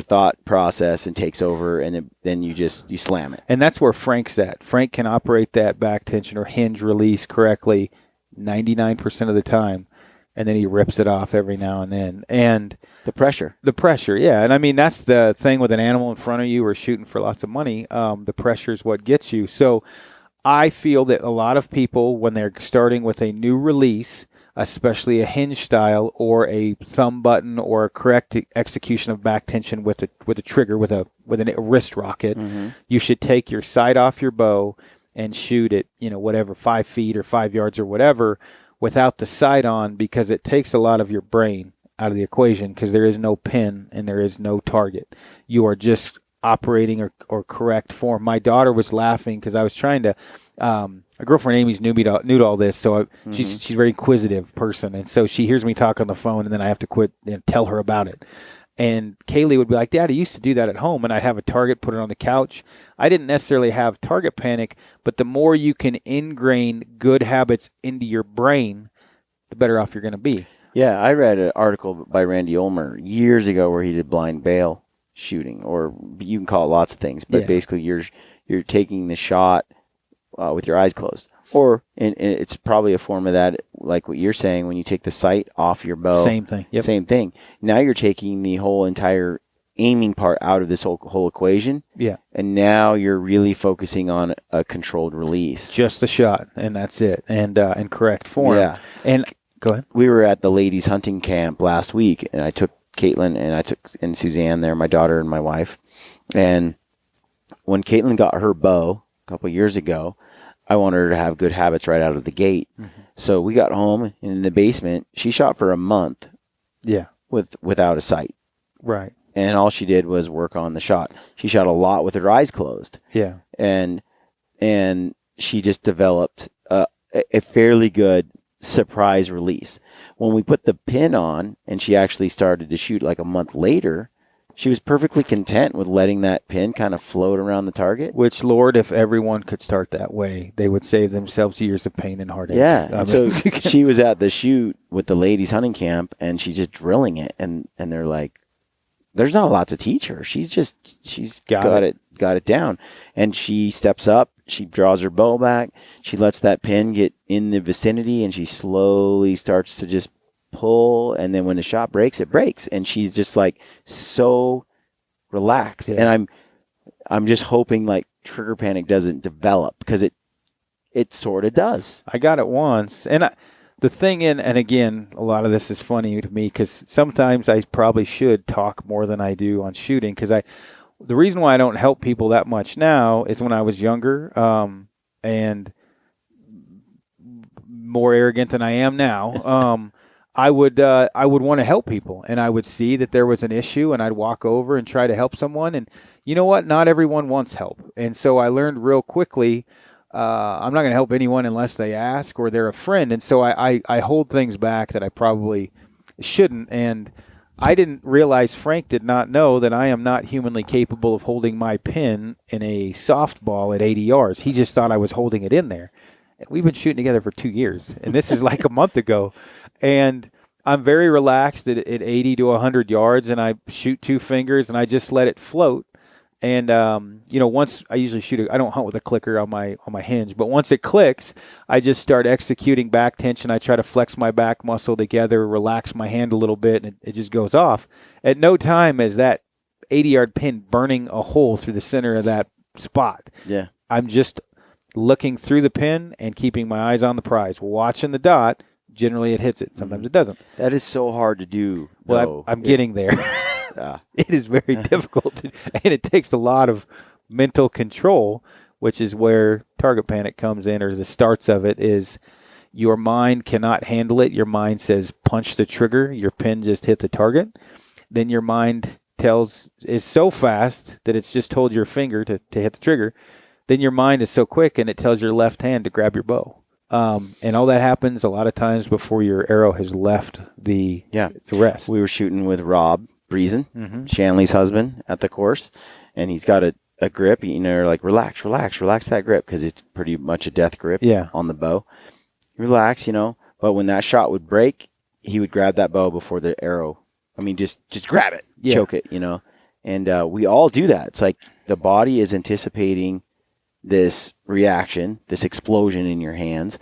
thought process and takes over, and then you slam it. And that's where Frank's at. Frank can operate that back tension or hinge release correctly 99% of the time. and then he rips it off every now and then. And the pressure, yeah. And I mean, that's the thing with an animal in front of you or shooting for lots of money. The pressure is what gets you. So I feel that a lot of people, when they're starting with a new release, especially a hinge style or a thumb button or a correct execution of back tension with a trigger with a wrist rocket, you should take your sight off your bow and shoot it, whatever, 5 feet or 5 yards or whatever, without the sight on, because it takes a lot of your brain out of the equation, because there is no pin and there is no target. You are just operating or correct form. My daughter was laughing because I was trying to. A girlfriend Amy's new to all this, so she's a very inquisitive person, and so she hears me talk on the phone, and then I have to quit and tell her about it. And Kaylee would be like, "Dad, I used to do that at home, and I'd have a target, put it on the couch." I didn't necessarily have target panic, but the more you can ingrain good habits into your brain, the better off you're going to be. Yeah, I read an article by Randy Ulmer years ago where he did blind bail shooting, or you can call it lots of things, but basically you're taking the shot with your eyes closed. Or and it's probably a form of that, like what you're saying, when you take the sight off your bow. Same thing. Yep. Same thing. Now you're taking the whole entire aiming part out of this whole equation. Yeah. And now you're really focusing on a controlled release. Just the shot, and that's it. And in correct form. Yeah. And go ahead. We were at the ladies hunting camp last week, and I took Caitlin and Suzanne there, my daughter and my wife. And when Caitlin got her bow a couple of years ago, I wanted her to have good habits right out of the gate. So we got home, and in the basement, she shot for a month. Yeah. Without a sight. Right. And all she did was work on the shot. She shot a lot with her eyes closed. Yeah. And she just developed a fairly good surprise release. When we put the pin on and she actually started to shoot like a month later, she was perfectly content with letting that pin kind of float around the target. Which, Lord, if everyone could start that way, they would save themselves years of pain and heartache. Yeah. So she was at the shoot with the ladies hunting camp, and she's just drilling it. And they're like, there's not a lot to teach her. She's got it down. And she steps up, she draws her bow back, she lets that pin get in the vicinity, and she slowly starts to just pull, and then when the shot breaks, it breaks, and she's just like so relaxed. Yeah. And I'm just hoping like trigger panic doesn't develop, because it sort of does. I got it once, and the thing and again, a lot of this is funny to me because sometimes I probably should talk more than I do on shooting, because the reason why I don't help people that much now is when I was younger and more arrogant than I am now. I would want to help people, and I would see that there was an issue, and I'd walk over and try to help someone. And you know what? Not everyone wants help. And so I learned real quickly, I'm not going to help anyone unless they ask or they're a friend. And so I hold things back that I probably shouldn't. And I didn't realize, Frank did not know, that I am not humanly capable of holding my pin in a softball at 80 yards. He just thought I was holding it in there. And we've been shooting together for 2 years, and this is like a month ago. And I'm very relaxed at 80 to 100 yards, and I shoot 2 fingers, and I just let it float. And once I usually shoot, I don't hunt with a clicker on my hinge, but once it clicks, I just start executing back tension. I try to flex my back muscle together, relax my hand a little bit, and it just goes off. At no time is that 80-yard pin burning a hole through the center of that spot. Yeah, I'm just looking through the pin and keeping my eyes on the prize, watching the dot. Generally, it hits it. Sometimes it doesn't. That is so hard to do. Well, I'm getting there. It is very difficult, and it takes a lot of mental control, which is where target panic comes in, or the starts of it is your mind cannot handle it. Your mind says, punch the trigger. Your pin just hit the target. Then your mind is so fast that it's just told your finger to hit the trigger. Then your mind is so quick, and it tells your left hand to grab your bow. And all that happens a lot of times before your arrow has left the rest. We were shooting with Rob Breezen, Shanley's husband, at the course, and he's got a grip. Like, relax that grip, because it's pretty much a death grip on the bow. Relax, but when that shot would break, he would grab that bow before the arrow. I mean, just grab it, choke it, And we all do that. It's like the body is anticipating this reaction, this explosion in your hands,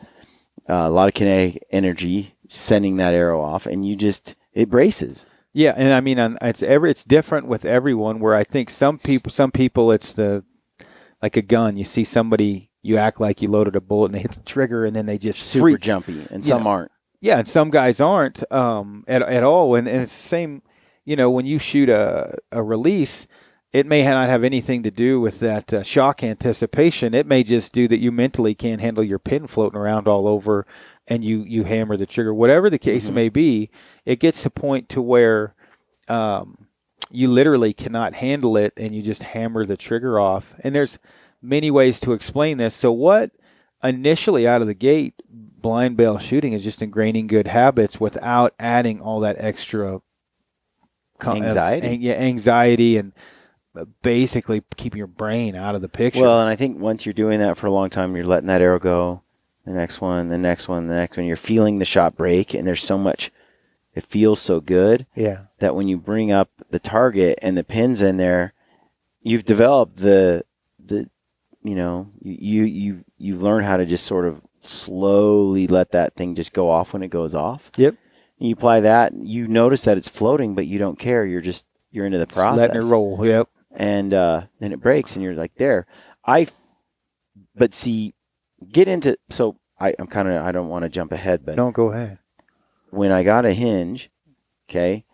a lot of kinetic energy sending that arrow off, and it braces. Yeah, and I mean, it's different with everyone. Where I think some people, it's like a gun. You see somebody, you act like you loaded a bullet, and they hit the trigger, and then they just super freak. Jumpy, and some aren't. Yeah, and some guys aren't at all. And it's the same. When you shoot a release, it may not have anything to do with that shock anticipation. It may just do that you mentally can't handle your pin floating around all over, and you hammer the trigger. Whatever the case may be, it gets to a point to where you literally cannot handle it, and you just hammer the trigger off. And there's many ways to explain this. So what initially out of the gate, blind bale shooting is just ingraining good habits without adding all that extra anxiety and basically keeping your brain out of the picture. Well, and I think once you're doing that for a long time, you're letting that arrow go. The next one, the next one, the next one. You're feeling the shot break, and there's so much. It feels so good. Yeah. That when you bring up the target and the pin's in there, you've developed you've learned how to just sort of slowly let that thing just go off when it goes off. Yep. And you apply that, you notice that it's floating, but you don't care. You're into the process. Letting it roll. Yep. And then it breaks, and you're like there. But see, get into so I don't want to jump ahead, but don't go ahead. When I got a hinge, okay,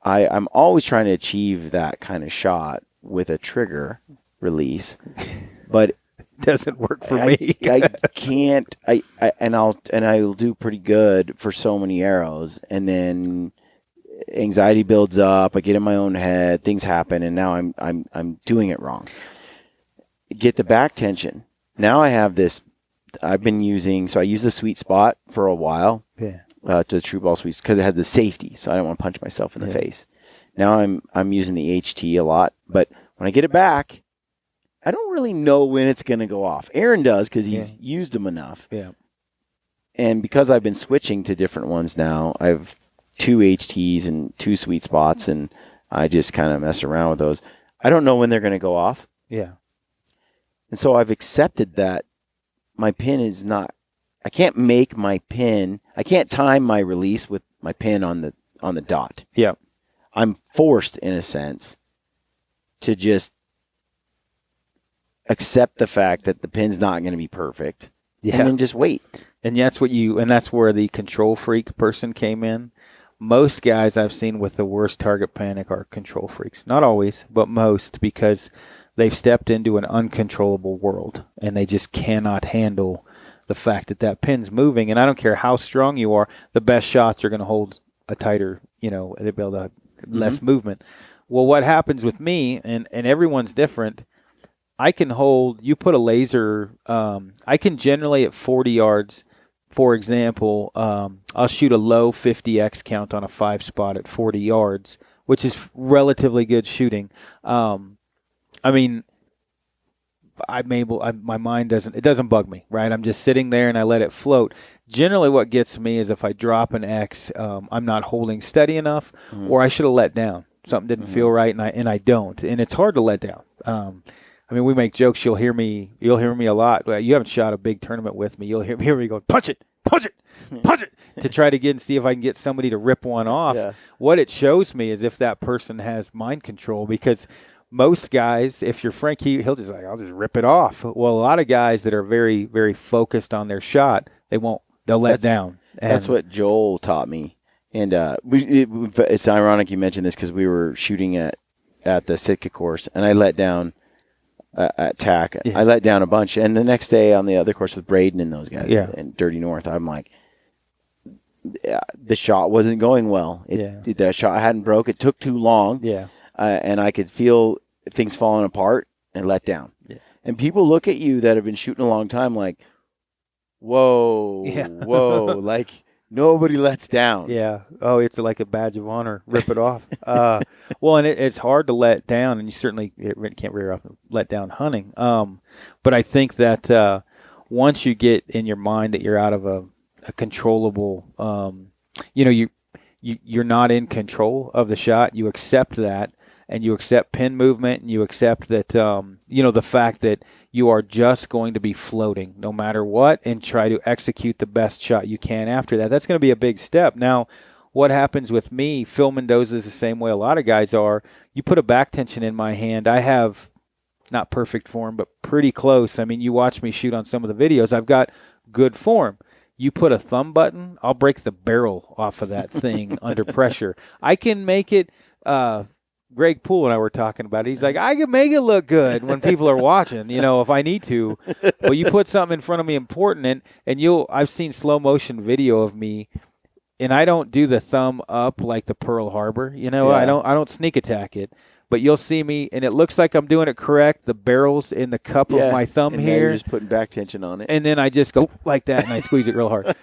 I'm always trying to achieve that kind of shot with a trigger release, but it doesn't work for me. I can't. I'll do pretty good for so many arrows, and then anxiety builds up. I get in my own head. Things happen, and now I'm doing it wrong. Get the back tension. Now I have this. I've been using. So I used the sweet spot for a while. Yeah. To the true ball sweeps because it has the safety, so I don't want to punch myself in the face. Now I'm using the HT a lot, but when I get it back, I don't really know when it's going to go off. Aaron does because he's used them enough. Yeah. And because I've been switching to different ones now, I have 2 HTs and 2 sweet spots, and I just kind of mess around with those. I don't know when they're going to go off. Yeah. And so I've accepted that my pin is not. I can't make my pin. I can't time my release with my pin on the dot. Yeah. I'm forced, in a sense, to just accept the fact that the pin's not going to be perfect, and then just wait. And that's where the control freak person came in. Most guys I've seen with the worst target panic are control freaks. Not always, but most, because they've stepped into an uncontrollable world, and they just cannot handle the fact that pin's moving. And I don't care how strong you are, the best shots are going to hold a tighter, they'll be able to less movement. Well, what happens with me, and everyone's different, I can hold, you put a laser, I can generally at 40 yards, for example, I'll shoot a low 50x count on a 5 spot at 40 yards, which is relatively good shooting. My mind doesn't bug me, right? I'm just sitting there and I let it float. Generally what gets me is if I drop an X, I'm not holding steady enough, or I should have let down. Something didn't feel right, and I don't. And it's hard to let down. We make jokes. You'll hear me a lot. You haven't shot a big tournament with me. You'll hear me go, punch it, to try to get and see if I can get somebody to rip one off. Yeah. What it shows me is if that person has mind control, because most guys, if you're frank, he'll just like, I'll just rip it off. Well, a lot of guys that are very, very focused on their shot, they'll let down. And that's what Joel taught me. And it's ironic you mentioned this because we were shooting at the Sitka course, and I let down at TAC. Yeah. I let down a bunch. And the next day on the other course with Braden and those guys in Dirty North, I'm like, the shot wasn't going well. The shot hadn't broke. It took too long. Yeah. And I could feel things falling apart and let down. Yeah. And people look at you that have been shooting a long time like, whoa, like nobody lets down. Yeah. Oh, it's like a badge of honor. Rip it off. Well, and it's hard to let down, and you certainly can't very often let down hunting. But I think that once you get in your mind that you're out of a controllable, you're not in control of the shot, you accept that. And you accept pin movement, and you accept that, the fact that you are just going to be floating no matter what and try to execute the best shot you can after that. That's going to be a big step. Now, what happens with me, Phil Mendoza is the same way a lot of guys are. You put a back tension in my hand, I have not perfect form, but pretty close. I mean, you watch me shoot on some of the videos, I've got good form. You put a thumb button, I'll break the barrel off of that thing under pressure. I can make it, Greg Poole and I were talking about it. He's like, I can make it look good when people are watching, if I need to. But you put something in front of me important, and I've seen slow motion video of me, and I don't do the thumb up like the Pearl Harbor. I don't sneak attack it. But you'll see me, and it looks like I'm doing it correct. The barrel's in the cup of my thumb and here. Now you're just putting back tension on it. And then I just go like that, and I squeeze it real hard.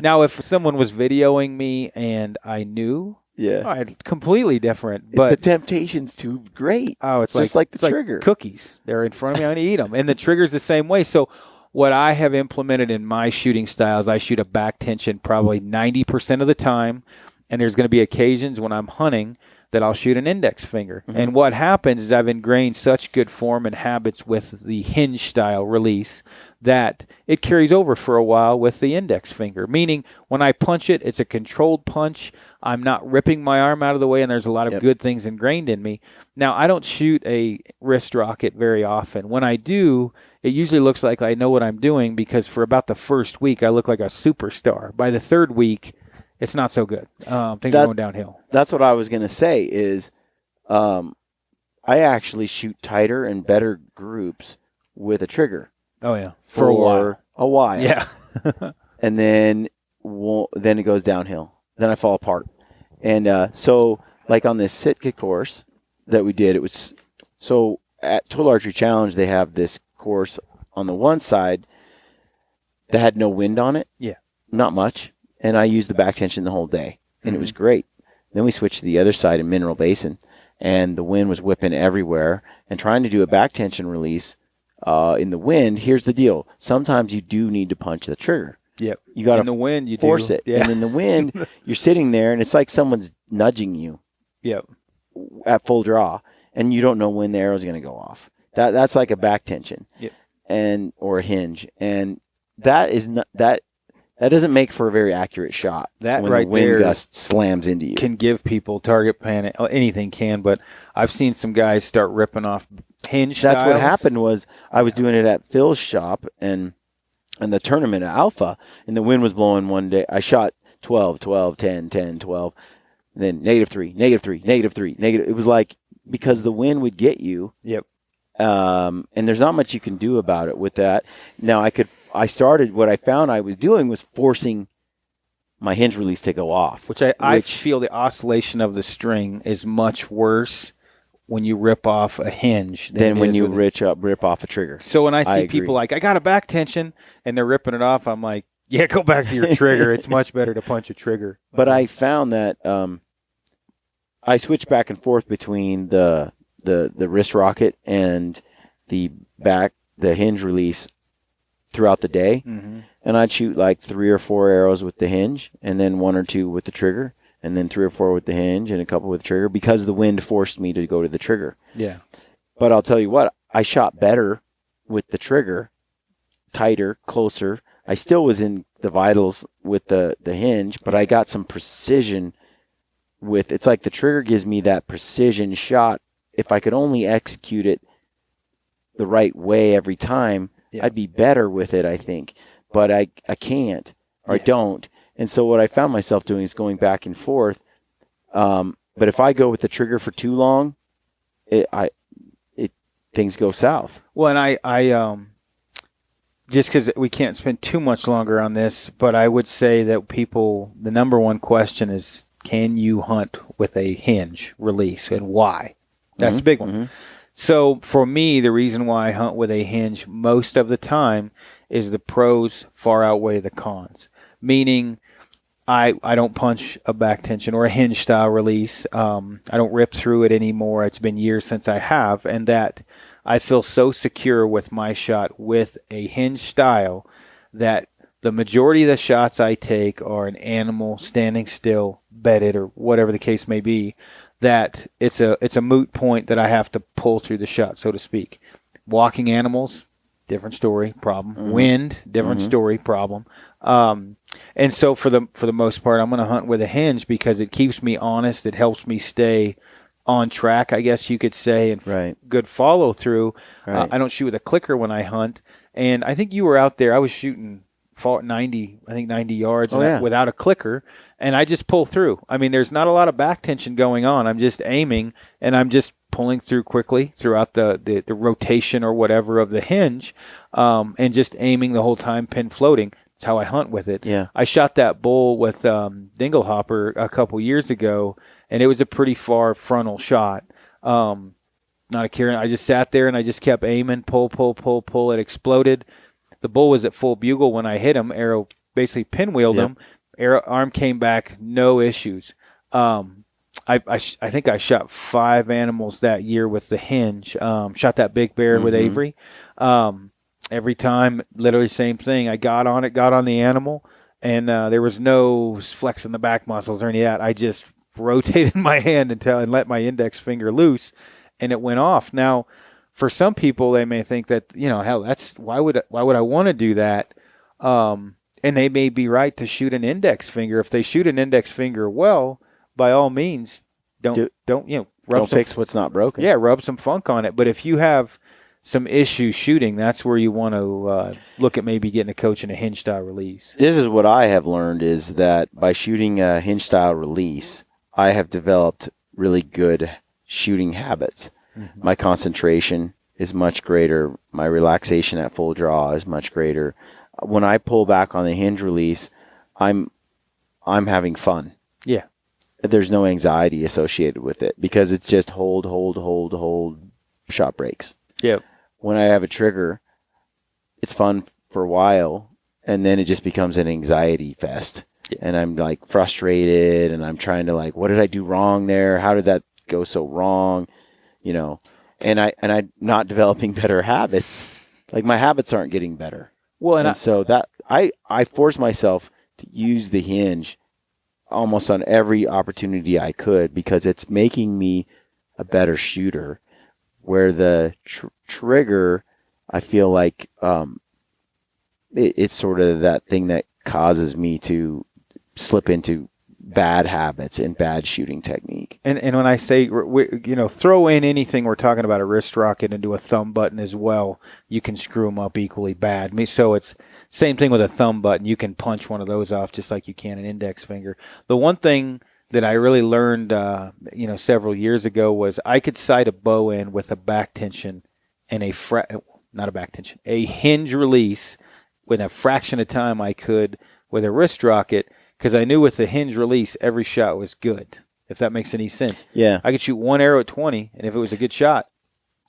Now, if someone was videoing me and I knew, it's completely different. But the temptation's too great. Oh, it's just like the trigger. Like cookies. They're in front of me. I'm going to eat them. And the trigger's the same way. So what I have implemented in my shooting styles, I shoot a back tension probably 90% of the time. And there's going to be occasions when I'm hunting that I'll shoot an index finger. Mm-hmm. And what happens is I've ingrained such good form and habits with the hinge style release that it carries over for a while with the index finger. Meaning when I punch it, it's a controlled punch. I'm not ripping my arm out of the way, and there's a lot of good things ingrained in me. Now, I don't shoot a wrist rocket very often. When I do, it usually looks like I know what I'm doing, because for about the first week, I look like a superstar. By the third week, it's not so good. Things are going downhill. That's what I was going to say is I actually shoot tighter and better groups with a trigger. Oh, yeah. For a while. Yeah. And then it goes downhill. Then I fall apart. And so, like on this Sitka course that we did, it was so at Total Archery Challenge, they have this course on the one side that had no wind on it. Yeah. Not much. And I used the back tension the whole day, and it was great. Then we switched to the other side in Mineral Basin, and the wind was whipping everywhere. And trying to do a back tension release in the wind, here's the deal. Sometimes you do need to punch the trigger. Yep. You got in the wind, you force do. it. Yeah. And in the wind, you're sitting there, and it's like someone's nudging you. Yep. At full draw, and you don't know when the arrow's going to go off. That's like a back tension. Yep. Or a hinge, and that is not that. That doesn't make for a very accurate shot. That when right the wind there gust slams into you. Can give people target panic. Anything can, but I've seen some guys start ripping off hinge styles. That's what happened was I was doing it at Phil's shop and the tournament at Alpha, and the wind was blowing one day. I shot 12, 12, 10, 10, 12, then -3, -3, -3, negative. It was like because the wind would get you. Yep. And there's not much you can do about it with that. Now what I found I was doing was forcing my hinge release to go off. Which I feel the oscillation of the string is much worse when you rip off a hinge than when you rip off a trigger. So when I see people like, I got a back tension, and they're ripping it off, I'm like, yeah, go back to your trigger. It's much better to punch a trigger. But I found that I switched back and forth between the wrist rocket and the hinge release throughout the day, and I'd shoot like 3 or 4 arrows with the hinge, and then 1 or 2 with the trigger, and then 3 or 4 with the hinge, and a couple with the trigger, because the wind forced me to go to the trigger. Yeah. But I'll tell you what, I shot better with the trigger, tighter, closer. I still was in the vitals with the hinge, but I got some precision with. It's like the trigger gives me that precision shot. If I could only execute it the right way every time, I'd be better with it, I think. But I can't, or I don't. And so what I found myself doing is going back and forth. But if I go with the trigger for too long, things go south. Well, and I just because we can't spend too much longer on this, but I would say that the number one question is, can you hunt with a hinge release, and why? That's a big one. Mm-hmm. So for me, the reason why I hunt with a hinge most of the time is the pros far outweigh the cons. Meaning, I don't punch a back tension or a hinge style release. I don't rip through it anymore. It's been years since I have, and that I feel so secure with my shot with a hinge style that the majority of the shots I take are an animal standing still, bedded, or whatever the case may be, that it's a moot point that I have to pull through the shot, so to speak. Walking animals, different story, problem. Wind, different story, problem. And so for the most part, I'm going to hunt with a hinge because it keeps me honest. It helps me stay on track, I guess you could say, and good follow through. I don't shoot with a clicker when I hunt. And I think you were out there. I was shooting 90 yards without a clicker, and I just pull through. I mean, there's not a lot of back tension going on. I'm just aiming, and I'm just pulling through quickly throughout the rotation or whatever of the hinge, and just aiming the whole time, pin floating. That's how I hunt with it. Yeah. I shot that bull with Dinglehopper a couple years ago, and it was a pretty far frontal shot. Not a carry. I just sat there and I just kept aiming, pull. It exploded. The bull was at full bugle when I hit him. Arrow basically pinwheeled him. Arm came back, no issues. I think I shot 5 animals that year with the hinge. Shot that big bear with Avery. Every time, literally same thing. I got on the animal, and there was no flexing the back muscles or any of that. I just rotated my hand and let my index finger loose, and it went off. Now, for some people, they may think that, hell, that's why would I want to do that? And they may be right to shoot an index finger. If they shoot an index finger well, by all means, don't fix what's not broken. Yeah, rub some funk on it. But if you have some issues shooting, that's where you want to look at maybe getting a coach in a hinge style release. This is what I have learned, is that by shooting a hinge style release, I have developed really good shooting habits. My concentration is much greater. My relaxation at full draw is much greater. When I pull back on the hinge release, I'm having fun. Yeah. There's no anxiety associated with it because it's just hold, shot breaks. Yep. When I have a trigger, it's fun for a while, and then it just becomes an anxiety fest. Yeah. And I'm like frustrated, and I'm trying to what did I do wrong there? How did that go so wrong? And I'm not developing better habits. Like, my habits aren't getting better. Well, and so that I force myself to use the hinge almost on every opportunity I could because it's making me a better shooter. Where the trigger, I feel like it's sort of that thing that causes me to slip into bad habits and bad shooting technique. And when I say, throw in anything, we're talking about a wrist rocket into a thumb button as well, you can screw them up equally bad. So it's same thing with a thumb button. You can punch one of those off just like you can an index finger. The one thing that I really learned, several years ago was I could sight a bow in with a back tension and a hinge release with a fraction of time I could with a wrist rocket, because I knew with the hinge release every shot was good, if that makes any sense. Yeah. I could shoot one arrow at 20, and if it was a good shot,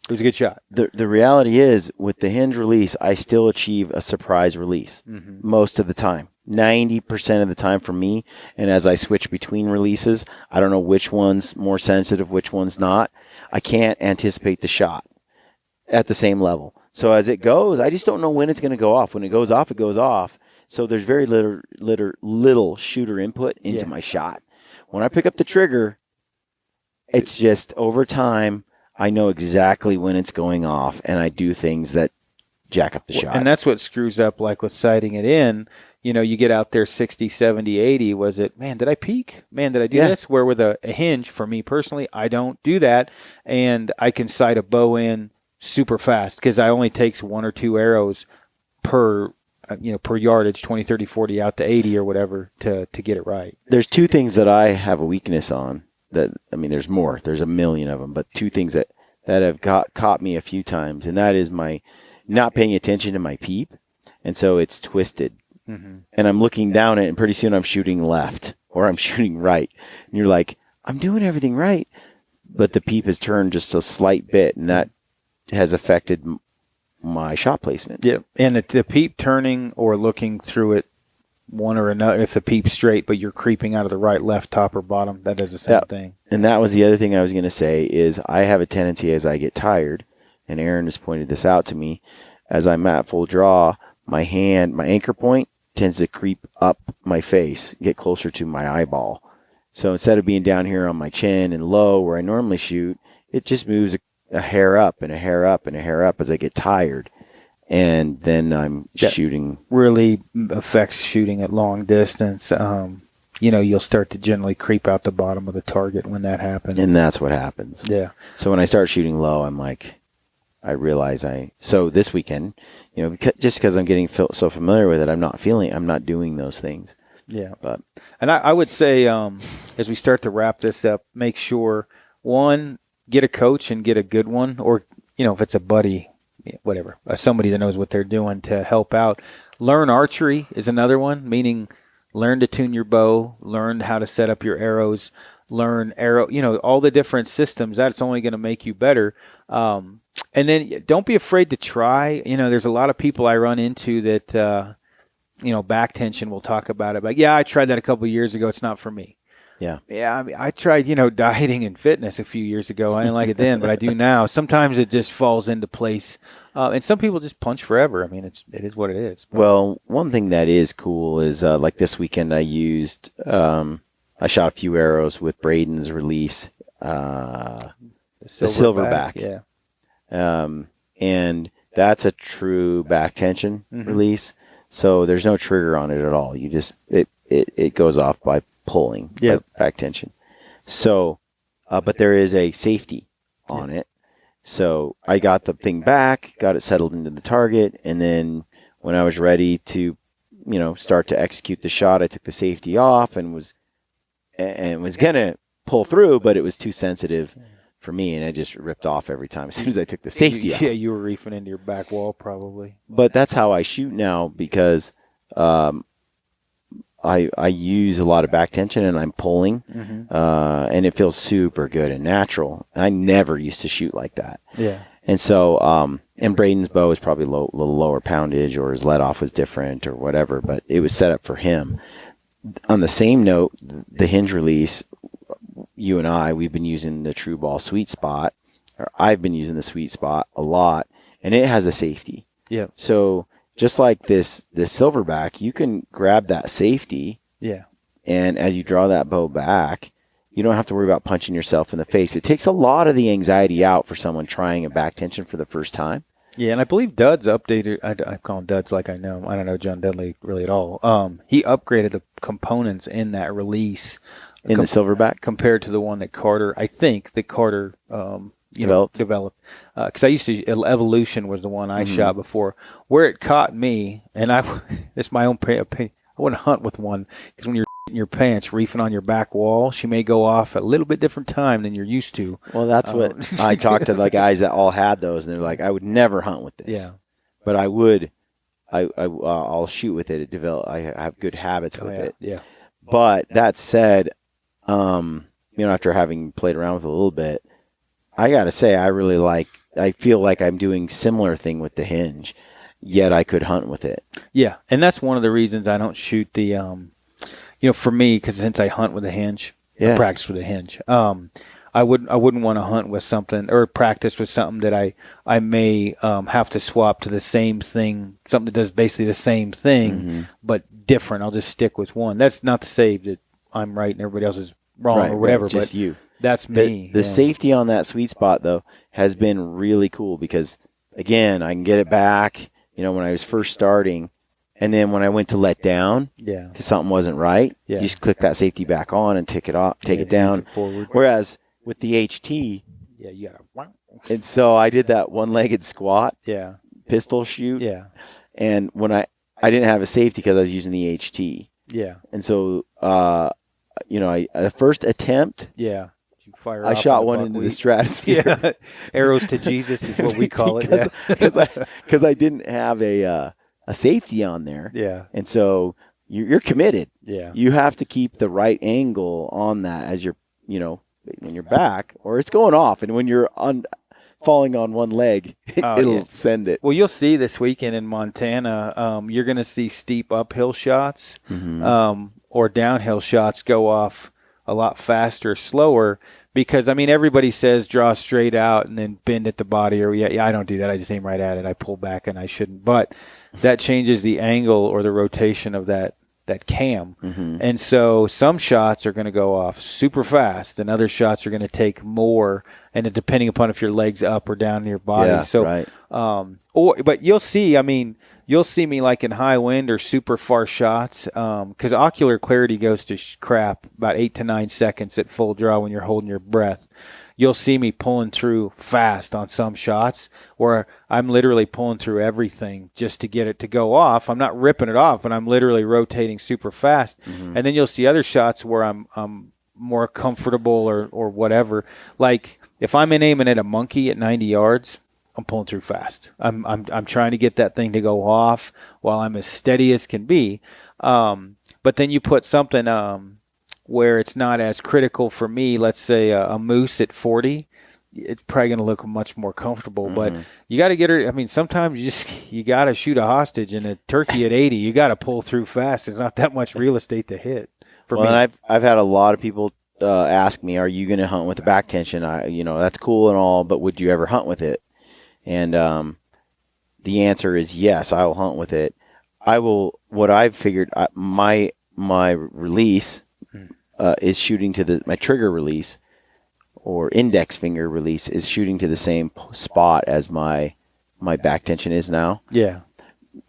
it was a good shot. The reality is, with the hinge release, I still achieve a surprise release most of the time. 90% of the time for me, and as I switch between releases, I don't know which one's more sensitive, which one's not. I can't anticipate the shot at the same level. So as it goes, I just don't know when it's going to go off. When it goes off, it goes off. So there's very little shooter input into my shot. When I pick up the trigger, it's just over time, I know exactly when it's going off, and I do things that jack up the shot. And that's what screws up, like with sighting it in. You get out there 60, 70, 80. Was it, man, did I peek? Man, did I do this? Where with a hinge, for me personally, I don't do that. And I can sight a bow in super fast because I only takes 1 or 2 arrows per yardage, 20, 30, 40 out to 80 or whatever to get it right. There's 2 things that I have a weakness on. There's more. There's a million of them, but 2 things that have caught me a few times, and that is my not paying attention to my peep, and so it's twisted. And I'm looking down it, and pretty soon I'm shooting left or I'm shooting right. And you're like, I'm doing everything right, but the peep has turned just a slight bit, and that has affected my shot placement. Yeah, and the peep turning or looking through it one or another, if the peep's straight, but you're creeping out of the right, left, top, or bottom, that does the same thing. And that was the other thing I was going to say is I have a tendency as I get tired, and Aaron has pointed this out to me, as I'm at full draw, my anchor point tends to creep up my face, get closer to my eyeball. So instead of being down here on my chin and low where I normally shoot, it just moves a hair up and a hair up and a hair up as I get tired. And then I'm shooting. Really affects shooting at long distance. You'll start to generally creep out the bottom of the target when that happens. And that's what happens. Yeah. So when I start shooting low, I'm like, I realize so this weekend, just because I'm getting so familiar with it, I'm not doing those things. Yeah. And I would say, as we start to wrap this up, make sure, one, get a coach and get a good one, or, if it's a buddy, whatever, somebody that knows what they're doing to help out. Learn archery is another one, meaning learn to tune your bow, learn how to set up your arrows, learn all the different systems. That's only going to make you better. And then don't be afraid to try. There's a lot of people I run into that, back tension, we'll talk about it. But yeah, I tried that a couple of years ago. It's not for me. Yeah. Yeah. I mean, I tried, dieting and fitness a few years ago. I didn't like it then, but I do now. Sometimes it just falls into place. And some people just punch forever. I mean, it is what it is. But. Well, one thing that is cool is like this weekend I used, I shot a few arrows with Braden's release, the silverback. Yeah. And that's a true back tension release. So there's no trigger on it at all. You just, it goes off by pulling back tension. So, but there is a safety on it. So I got the thing back, got it settled into the target. And then when I was ready to, start to execute the shot, I took the safety off and was going to pull through, but it was too sensitive for me, and I just ripped off every time as soon as I took the safety off. Yeah, you were reefing into your back wall probably. But that's how I shoot now because I use a lot of back tension and I'm pulling, and it feels super good and natural. I never used to shoot like that. Yeah. And so, and Braden's bow is probably a little lower poundage, or his let-off was different or whatever, but it was set up for him. On the same note, the hinge release, you and we've been using the True Ball Sweet Spot, or I've been using the Sweet Spot a lot, and it has a safety. Yeah. So just like this silverback, you can grab that safety. Yeah. And as you draw that bow back, you don't have to worry about punching yourself in the face. It takes a lot of the anxiety out for someone trying a back tension for the first time. Yeah, and I believe Dud's updated. I call him Dud's like I know. I don't know John Dudley really at all. He upgraded the components in that release. In the silverback? Compared to the one that Carter, I think that Carter developed. Because I used to, Evolution was the one I shot before. Where it caught me, and it's my own opinion, I wouldn't hunt with one, because when you're in your pants, reefing on your back wall, she may go off at a little bit different time than you're used to. Well, that's what I talked to the guys that all had those, and they're like, I would never hunt with this. Yeah. But I would. I'll shoot with it. I have good habits with it. Yeah. But that said, after having played around with it a little bit, I got to say, I feel like I'm doing similar thing with the hinge, yet I could hunt with it. Yeah. And that's one of the reasons I don't shoot the, for me, because since I hunt with a hinge, I practice with a hinge, I wouldn't want to hunt with something or practice with something that I may have to swap to the same thing, something that does basically the same thing, but different. I'll just stick with one. That's not to say that I'm right and everybody else is wrong or whatever, just but you. That's me. The safety on that Sweet Spot, though, has been really cool because, again, I can get it back, when I was first starting. And then when I went to let down, because something wasn't right, you just click that safety back on and take it down. Forward. Whereas with the HT, you gotta. And so I did that one-legged squat, pistol shoot. Yeah. And when I didn't have a safety because I was using the HT. Yeah. And so, the first attempt, I shot one into the stratosphere. Yeah. Arrows to Jesus is what we call it. Because I didn't have a safety on there. Yeah. And so you're committed. Yeah. You have to keep the right angle on that as you're, when you're back, or it's going off. And when you're falling on one leg, it'll send it. Well, you'll see this weekend in Montana, you're going to see steep uphill shots or downhill shots go off a lot faster, slower, because, everybody says draw straight out and then bend at the body, or I don't do that. I just aim right at it. I pull back and I shouldn't. But that changes the angle or the rotation of that cam. And so some shots are going to go off super fast and other shots are going to take more, and it, depending upon if your leg's up or down in your body. Yeah, so right. But you'll see, you'll see me like in high wind or super far shots, because ocular clarity goes to crap about 8 to 9 seconds at full draw when you're holding your breath. You'll see me pulling through fast on some shots where I'm literally pulling through everything just to get it to go off. I'm not ripping it off, but I'm literally rotating super fast. And then you'll see other shots where I'm more comfortable or whatever. Like if I'm aiming at a monkey at 90 yards, I'm pulling through fast. I'm trying to get that thing to go off while I'm as steady as can be. But then you put something where it's not as critical for me, let's say a moose at 40, it's probably going to look much more comfortable. But you got to get her. Sometimes you got to shoot a hostage, and a turkey at 80, you got to pull through fast. There's not that much real estate to hit for me. And I've had a lot of people ask me, "Are you going to hunt with a back tension?" That's cool and all, but would you ever hunt with it? And the answer is yes. I will hunt with it. I will. What I've figured, my release is shooting to my trigger release or index finger release is shooting to the same spot as my back tension is now. Yeah.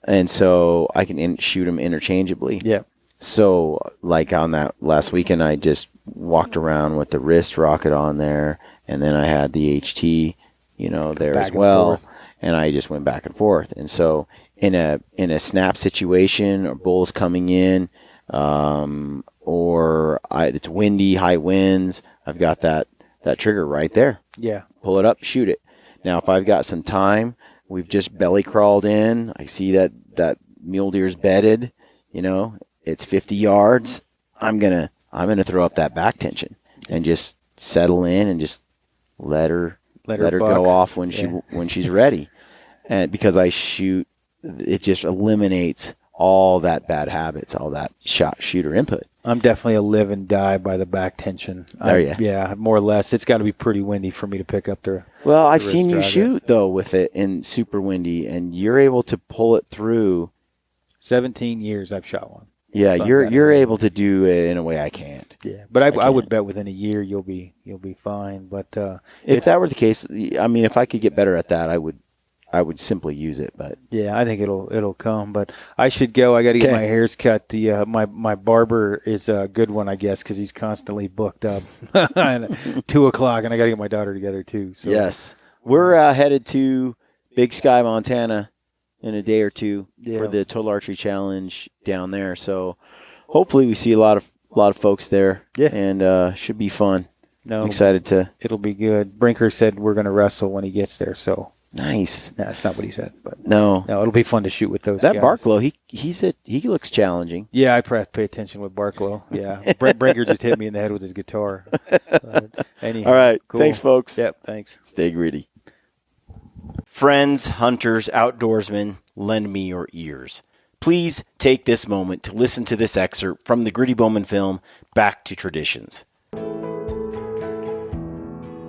And so I can shoot them interchangeably. Yeah. So like on that last weekend, I just walked around with the wrist rocket on there, and then I had the HT, there as well. And I just went back and forth. And so in a snap situation or bulls coming in, or it's windy, high winds, I've got that trigger right there. Yeah. Pull it up, shoot it. Now, if I've got some time, we've just belly crawled in. I see that mule deer's bedded. It's 50 yards. I'm gonna throw up that back tension and just settle in and just let her go off when she's ready. And because I shoot, it just eliminates all that bad habits, all that shooter input. I'm definitely a live and die by the back tension. Yeah, more or less. It's got to be pretty windy for me to pick up the. Well, I've seen you shoot though with it in super windy, and you're able to pull it through. 17 years I've shot one. Yeah, so you're able to do it in a way I can't. Yeah, but I would bet within a year you'll be fine. But if that were the case, if I could get better at that, I would simply use it. But yeah, I think it'll come. But I should go. I got to get my hairs cut. The my barber is a good one, I guess, because he's constantly booked up. And 2:00, and I got to get my daughter together too. So. Yes, we're headed to Big Sky, Montana, in a day or two for the Total Archery Challenge down there. So hopefully we see a lot of folks there. Yeah, and should be fun. I'm excited to. It'll be good. Brinker said we're going to wrestle when he gets there. So. Nice. No, that's not what he said, but no, it'll be fun to shoot with those guys. That Barklow, he looks challenging. Yeah, I probably have to pay attention with Barklow. Yeah, Brinker just hit me in the head with his guitar. Anyhow, all right, cool. Thanks, folks. Yep, thanks. Stay gritty. Friends, hunters, outdoorsmen, lend me your ears. Please take this moment to listen to this excerpt from the Gritty Bowmen film, Back to Traditions.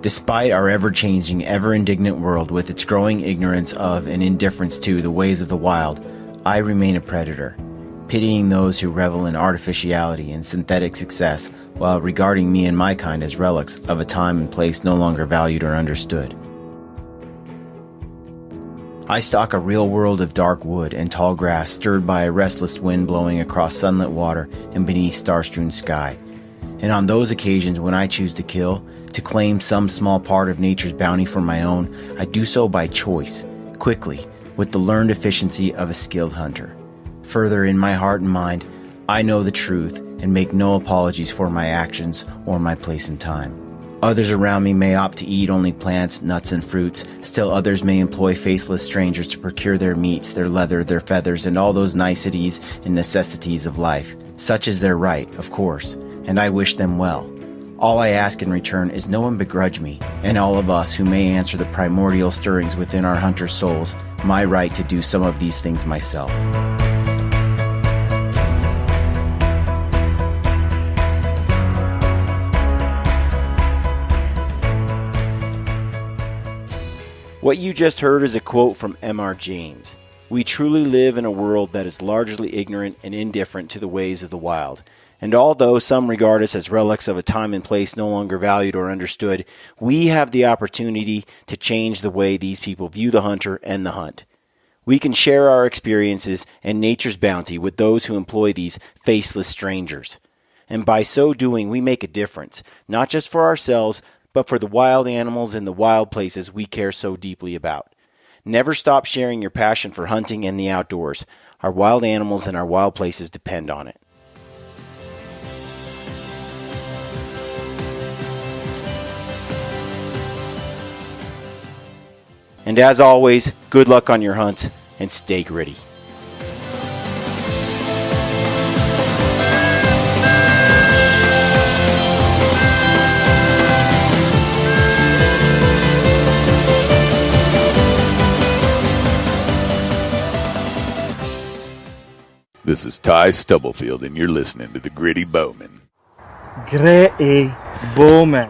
Despite our ever-changing, ever-indignant world with its growing ignorance of and indifference to the ways of the wild, I remain a predator, pitying those who revel in artificiality and synthetic success while regarding me and my kind as relics of a time and place no longer valued or understood. I stalk a real world of dark wood and tall grass stirred by a restless wind blowing across sunlit water and beneath star-strewn sky. And on those occasions when I choose to kill, to claim some small part of nature's bounty for my own, I do so by choice, quickly, with the learned efficiency of a skilled hunter. Further, in my heart and mind, I know the truth and make no apologies for my actions or my place in time. Others around me may opt to eat only plants, nuts, and fruits. Still others may employ faceless strangers to procure their meats, their leather, their feathers, and all those niceties and necessities of life. Such is their right, of course, and I wish them well. All I ask in return is no one begrudge me, and all of us who may answer the primordial stirrings within our hunter souls, my right to do some of these things myself. What you just heard is a quote from M.R. James. We truly live in a world that is largely ignorant and indifferent to the ways of the wild. And although some regard us as relics of a time and place no longer valued or understood, we have the opportunity to change the way these people view the hunter and the hunt. We can share our experiences and nature's bounty with those who employ these faceless strangers. And by so doing, we make a difference, not just for ourselves, but for the wild animals in the wild places we care so deeply about. Never stop sharing your passion for hunting and the outdoors. Our wild animals and our wild places depend on it. And as always, good luck on your hunts and stay gritty. This is Ty Stubblefield, and you're listening to the Gritty Bowmen. Gritty Bowmen.